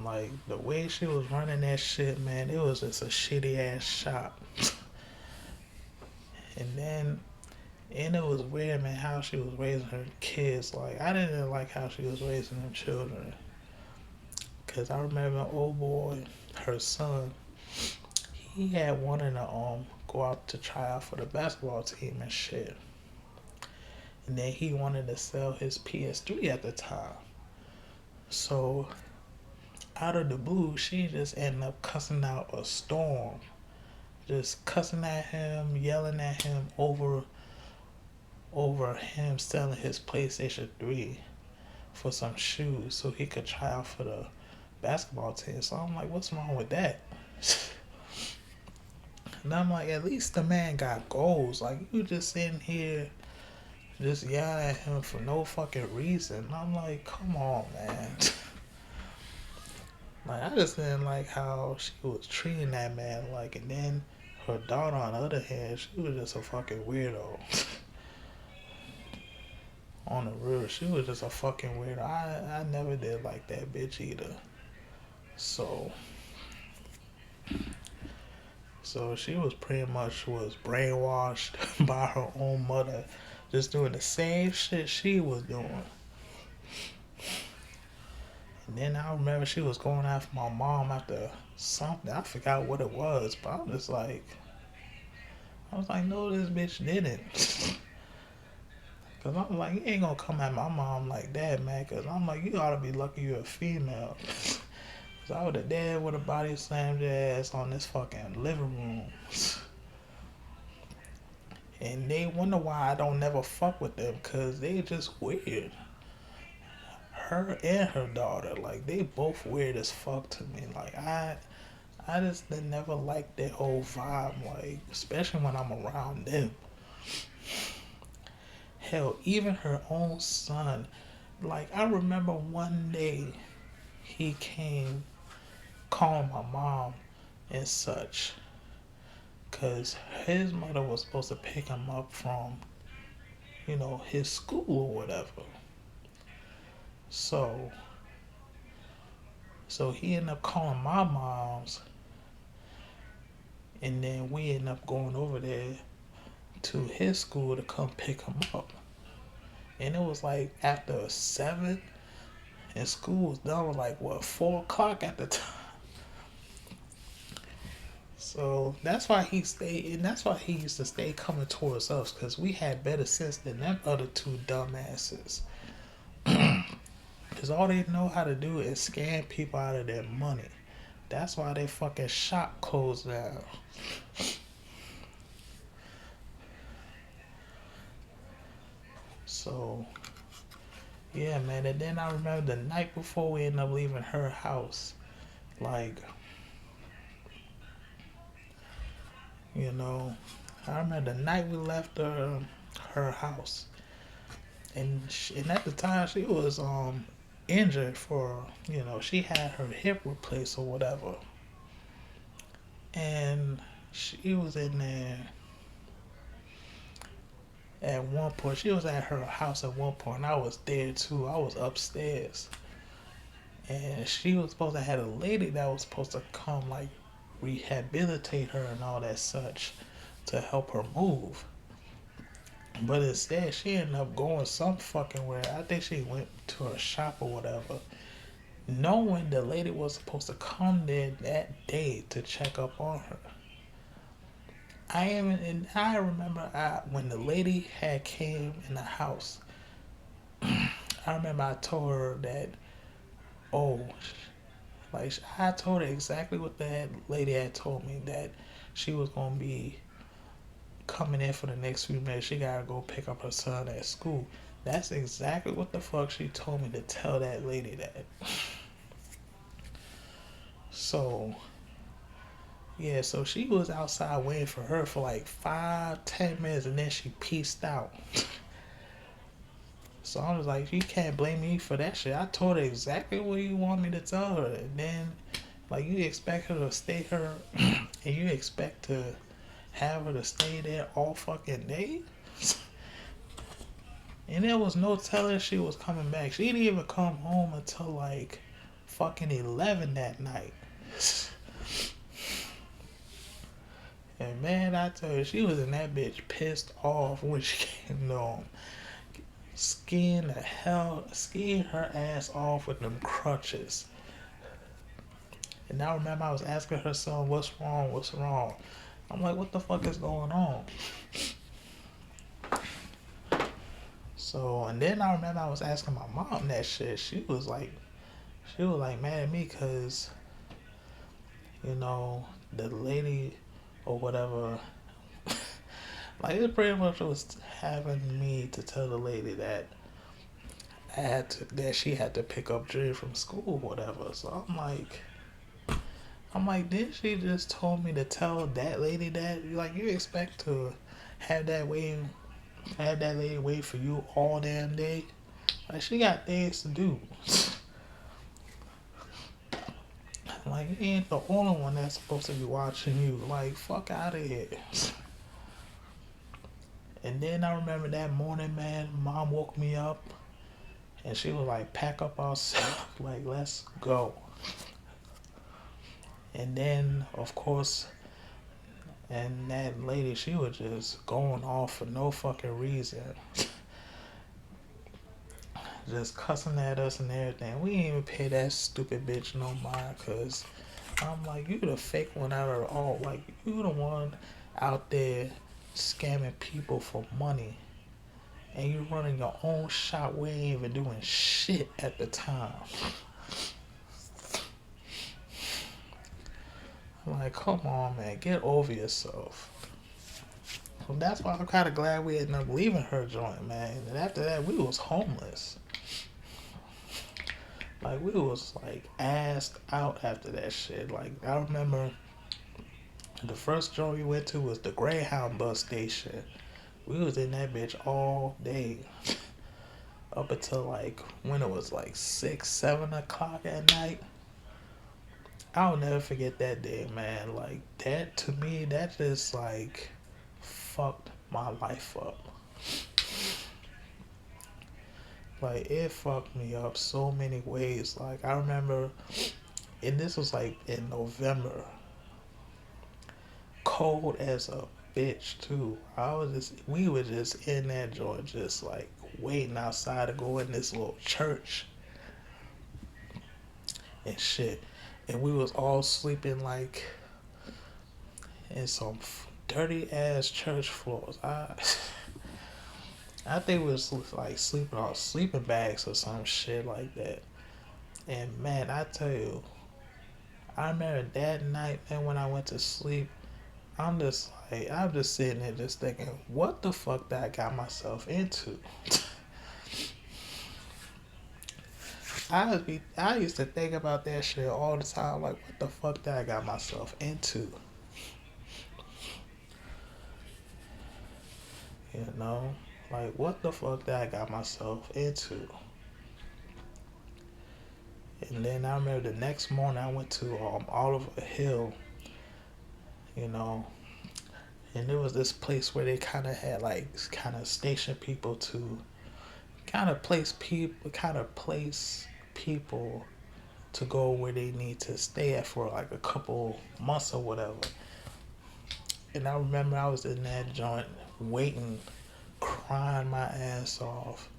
like, the way she was running that shit, man, it was just a shitty ass shop. And it was weird, man, how she was raising her kids. Like, I didn't like how she was raising them children. Because I remember an old boy, her son, he had wanted to go out to try out for the basketball team and shit. And then he wanted to sell his PS3 at the time. So, out of the blue, she just ended up cussing out a storm. Just cussing at him, yelling at him over him selling his PlayStation 3 for some shoes so he could try out for the basketball team. So I'm like, what's wrong with that? And I'm like, at least the man got goals. Like, you just sitting here just yelling at him for no fucking reason. And I'm like, come on, man. Like, I just didn't like how she was treating that man. Like, and then her daughter, on the other hand, she was just a fucking weirdo. On the real, she was just a fucking weirdo. I never did like that bitch either. So she was pretty much brainwashed by her own mother, just doing the same shit she was doing. And then I remember she was going after my mom after something. I forgot what it was, but I was like, no, this bitch didn't. Cause I'm like, you ain't gonna come at my mom like that, man. Cause I'm like, you ought to be lucky you're a female. Cause I would have dead with a body slammed your ass on this fucking living room. And they wonder why I don't never fuck with them, cause they just weird. Her and her daughter, like, they both weird as fuck to me. Like, I just never liked their whole vibe, like, especially when I'm around them. Hell, even her own son. Like, I remember one day he came calling my mom and such. Because his mother was supposed to pick him up from, his school or whatever. So he ended up calling my mom's. And then we ended up going over there to his school to come pick him up. And it was like after 7, and school was done like 4 o'clock at the time. So that's why he stayed, and that's why he used to stay coming towards us, because we had better sense than them other two dumbasses. Because all they know how to do is scam people out of their money. That's why they fucking shop closed down. So, yeah, man. And then I remember the night before we ended up leaving her house. Like, I remember the night we left her house. And at the time, she was injured for, she had her hip replaced or whatever. And she was in there at one point. She was at her house at one point. I was there too. I was upstairs. And she was supposed to have a lady that was supposed to come, like, rehabilitate her and all that such to help her move. But instead, she ended up going some fucking where. I think she went to a shop or whatever, knowing the lady was supposed to come there that day to check up on her. I remember when the lady had came in the house. I remember I told her that, oh, like I told her exactly what that lady had told me, that she was gonna be coming in for the next few minutes. She gotta go pick up her son at school. That's exactly what the fuck she told me to tell that lady that. So yeah, so she was outside waiting for her for like 5, 10 minutes, and then she pieced out. So I was like, you can't blame me for that shit. I told her exactly what you want me to tell her, and then like you expect her to stay her, and you expect to have her to stay there all fucking day. And there was no telling she was coming back. She didn't even come home until like fucking 11 that night. And man, I tell you, she was in that bitch pissed off when she came home. Skiing her ass off with them crutches. And I remember I was asking her son, what's wrong, what's wrong? I'm like, what the fuck is going on? So, and then I remember I was asking my mom that shit. She was like mad at me because, you know, the lady or whatever, like it pretty much was having me to tell the lady that that she had to pick up Dre from school or whatever. So I'm like, didn't she just told me to tell that lady that? Like, you expect to have that lady wait for you all damn day? Like, she got things to do. Like, you ain't the only one that's supposed to be watching you. Like, fuck out of here. And then I remember that morning, man, mom woke me up and she was like, pack up our stuff. Like, let's go. And then, of course, and that lady, she was just going off for no fucking reason. Just cussing at us and everything. We didn't even pay that stupid bitch no mind, because I'm like, you the fake one out of all. Like, you the one out there scamming people for money. And you running your own shop. We ain't even doing shit at the time. I'm like, come on, man. Get over yourself. So that's why I'm kind of glad we ended up leaving her joint, man. And after that, we was homeless. Like, we was like assed out after that shit. Like, I remember the first joint we went to was the Greyhound bus station. We was in that bitch all day. Up until like when it was like 6, 7 o'clock at night. I'll never forget that day, man. Like, that to me, that just like fucked my life up. Like, it fucked me up so many ways. Like, I remember, and this was like in November, cold as a bitch too. We were just in that joint, just like waiting outside to go in this little church and shit. And we was all sleeping like in some dirty ass church floors. I think we was like sleeping on sleeping bags or some shit like that. And man, I tell you, I remember that night, man, when I went to sleep, I'm just sitting there just thinking, what the fuck that I got myself into? I used to think about that shit all the time, like, what the fuck that I got myself into? You know? Like, what the fuck that I got myself into? And then I remember the next morning I went to Oliver Hill, you know, and there was this place where they kind of had like kind of station people to kind of place people to go where they need to stay at for like a couple months or whatever. And I remember I was in that joint waiting crying my ass off.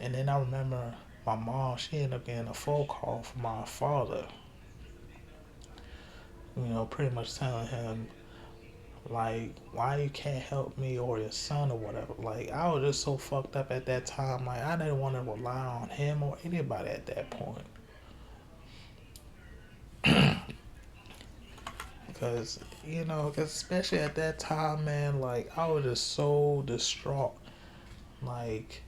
And then I remember my mom, she ended up getting a phone call from my father, pretty much telling him, like, why you can't help me or your son or whatever. Like, I was just so fucked up at that time. Like, I didn't want to rely on him or anybody at that point. Because, especially at that time, man, like, I was just so distraught. Like,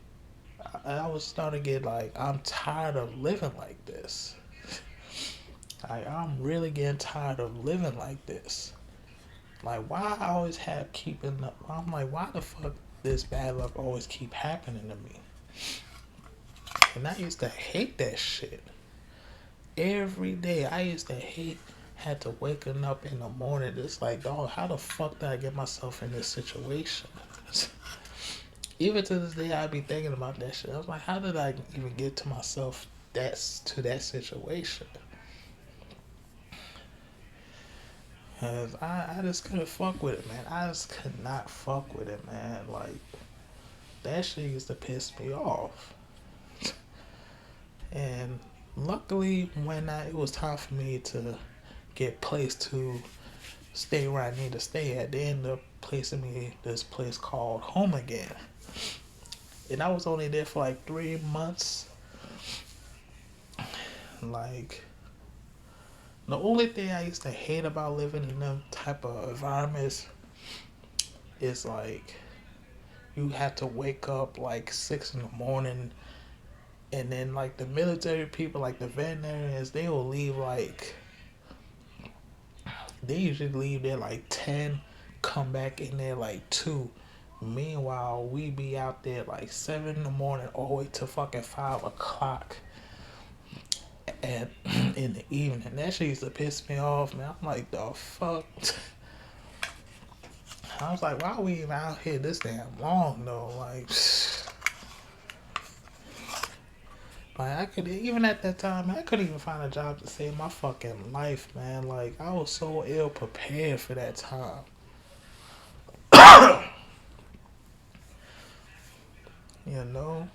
I was starting to get, like, I'm tired of living like this. Like, I'm really getting tired of living like this. Like, why I always have keeping up. I'm like, why the fuck this bad luck always keep happening to me? And I used to hate that shit. Every day, I used to hate had to waking up in the morning. It's like, dog, how the fuck did I get myself in this situation? Even to this day, I be thinking about that shit. I was like, how did I even get to myself to that situation? Cause I just couldn't fuck with it, man. I just could not fuck with it, man. Like, that shit used to piss me off. And luckily, when it was time for me to get placed to stay where I need to stay at, they ended up placing me this place called Home Again. And I was only there for like 3 months. Like, the only thing I used to hate about living in them type of environments is like you have to wake up like 6 in the morning, and then like the military people, like the veterinarians, they will leave like, they usually leave there like 10, come back in there like 2. Meanwhile, we be out there like 7 in the morning all the way to fucking 5 o'clock and in the evening. That shit used to piss me off, man. I'm like, the fuck? I was like, why are we even out here this damn long though? Like I could, even at that time, I couldn't even find a job to save my fucking life, man. Like, I was so ill prepared for that time. You know?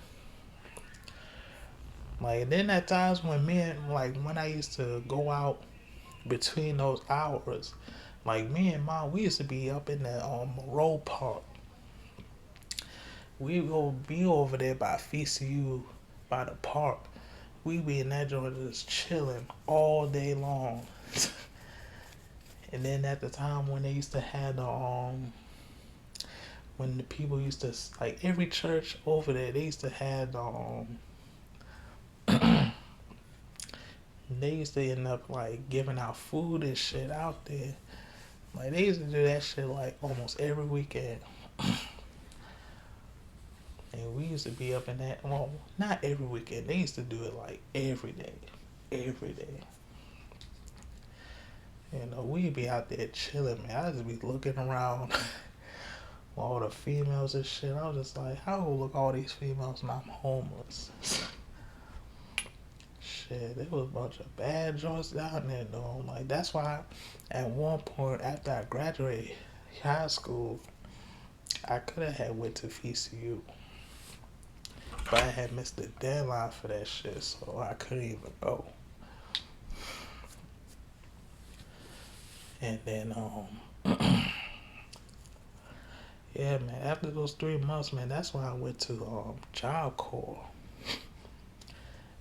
Like, then at times when when I used to go out between those hours, like me and mom, we used to be up in the road park. We go be over there by FCU, by the park. We be in that joint just chilling all day long. And then at the time when they used to have when the people used to, like, every church over there, they used to have they used to end up like giving out food and shit out there. Like, they used to do that shit like almost every weekend. And we used to be up in that, well, not every weekend. They used to do it like every day. Every day. We'd be out there chilling, man. I just be looking around all the females and shit. I was just like, how look all these females and I'm homeless? Shit, there was a bunch of bad joints down there, though. Like, that's why at one point after I graduated high school, I could have had went to VCU. But I had missed the deadline for that shit, so I couldn't even go. And then, yeah, man, after those 3 months, man, that's when I went to Job Corps.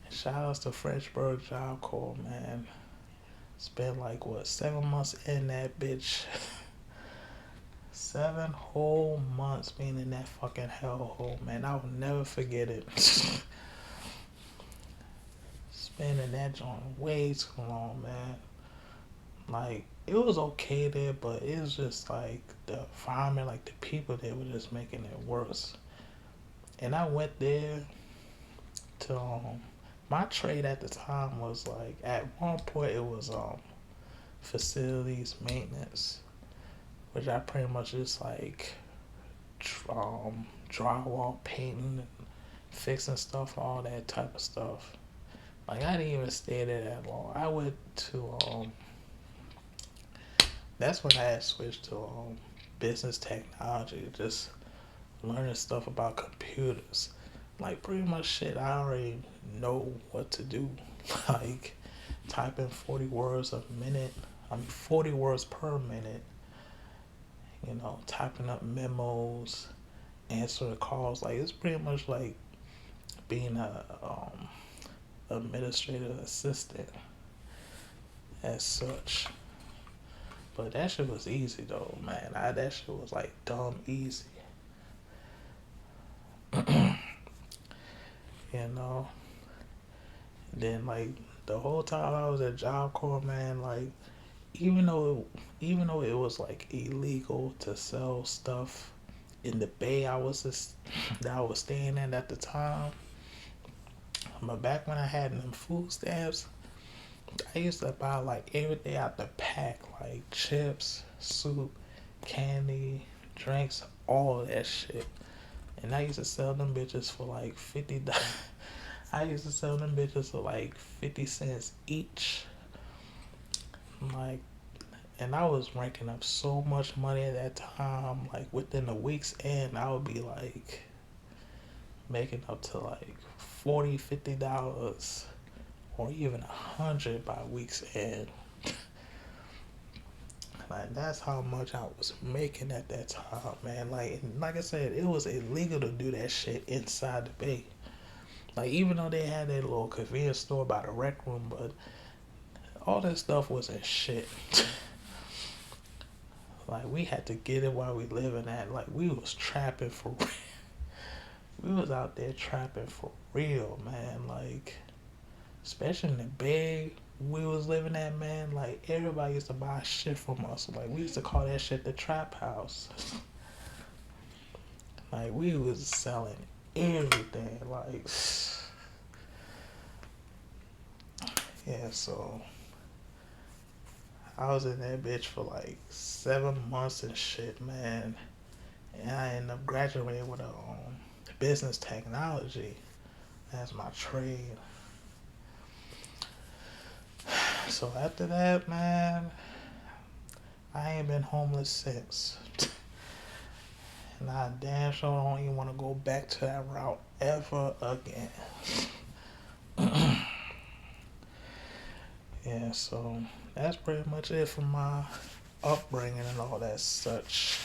Shout outs to Frenchburg Job Corps, man. Spent like, 7 months in that bitch. 7 whole months being in that fucking hellhole, man. I will never forget it. Spending that joint way too long, man. Like, it was okay there, but it was just like the environment, like the people there were just making it worse. And I went there to my trade at the time was like, at one point it was facilities maintenance, which I pretty much just like drywall painting and fixing stuff, all that type of stuff. Like, I didn't even stay there that long. I went to that's when I had switched to business technology, just learning stuff about computers. Like pretty much shit I already know what to do. Like typing 40 words a minute. 40 words per minute. Typing up memos, answering calls. Like it's pretty much like being a administrative assistant as such. But that shit was easy though, man. That shit was like dumb easy. you know. Then like the whole time I was at Job Corps, man, like even though it was like illegal to sell stuff in the bay that I was staying in at the time, but back when I had them food stamps, I used to buy like everything out the pack, like chips, soup, candy, drinks, all of that shit. And I used to sell them bitches for like $50. I used to sell them bitches for like 50 cents each. Like, and I was ranking up so much money at that time. Like within a week's end, I would be like making up to like $40, $50, or even 100 by week's end. Like that's how much I was making at that time, man. Like I said, it was illegal to do that shit inside the bay. Like even though they had that little convenience store by the rec room, but all that stuff wasn't shit. Like we had to get it while we living at. Like we was trapping for real. We was out there trapping for real, man. Like especially in the bay we was living at, man. Like everybody used to buy shit from us. Like we used to call that shit the trap house. Like we was selling everything. Like yeah, so I was in that bitch for like 7 months and shit, man. And I ended up graduating with a business technology as my trade. So after that, man, I ain't been homeless since. And I damn sure don't even want to go back to that route ever again. Yeah, so that's pretty much it for my upbringing and all that such.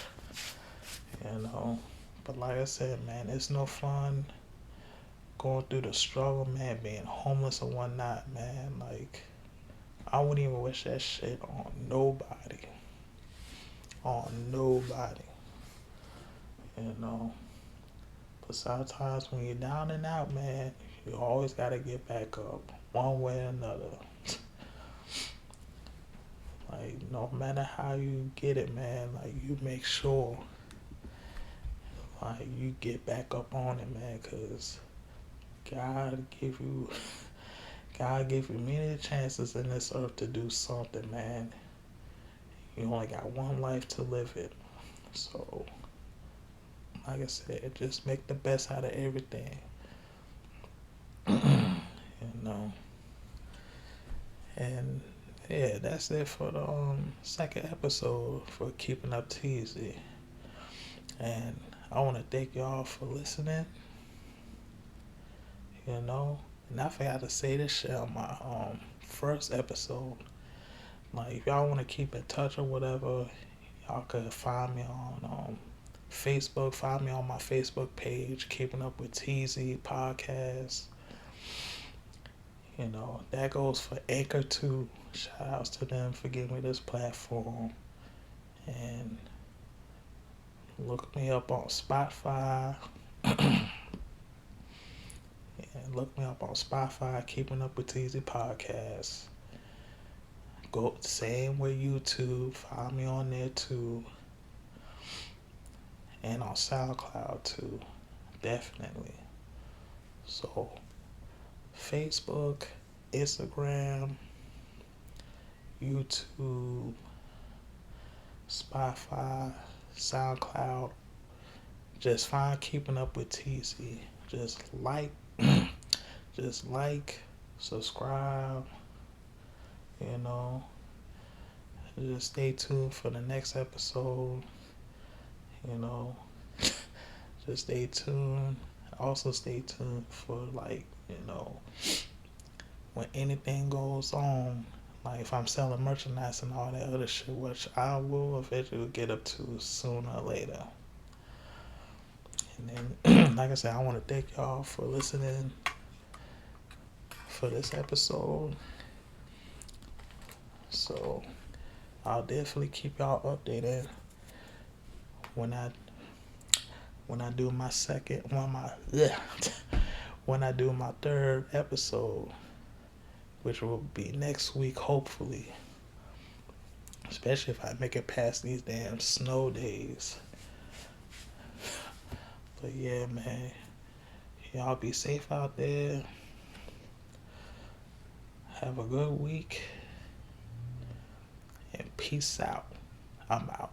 But like I said, man, it's no fun going through the struggle, man, being homeless or whatnot, man. Like, I wouldn't even wish that shit on nobody. On nobody. But sometimes when you're down and out, man, you always gotta get back up, one way or another. Like, no matter how you get it, man, like, you make sure, like, you get back up on it, man, because God give you, God give you many chances in this earth to do something, man. You only got one life to live it. So, like I said, just make the best out of everything. And yeah, that's it for the second episode for Keeping Up Teezy. And I want to thank y'all for listening. And I forgot to say this shit on my first episode. Like, if y'all want to keep in touch or whatever, y'all could find me on Facebook. Find me on my Facebook page, Keeping Up with Teezy Podcast. That goes for Anchor too. Shout outs to them for giving me this platform. And look me up on Spotify. And look me up on Spotify, Keeping Up with Teezy Podcast. Go same with YouTube. Find me on there too. And on SoundCloud too. Definitely. So Facebook, Instagram, YouTube, Spotify, SoundCloud. Just find Keeping Up with Teezy. Just like, subscribe. Just stay tuned for the next episode. Just stay tuned. Also stay tuned for, like, when anything goes on, like if I'm selling merchandise and all that other shit, which I will eventually get up to sooner or later. And then, like I said, I want to thank y'all for listening for this episode. So I'll definitely keep y'all updated when I do my when I do my third episode, which will be next week, hopefully. Especially if I make it past these damn snow days. But yeah, man. Y'all be safe out there. Have a good week. And peace out. I'm out.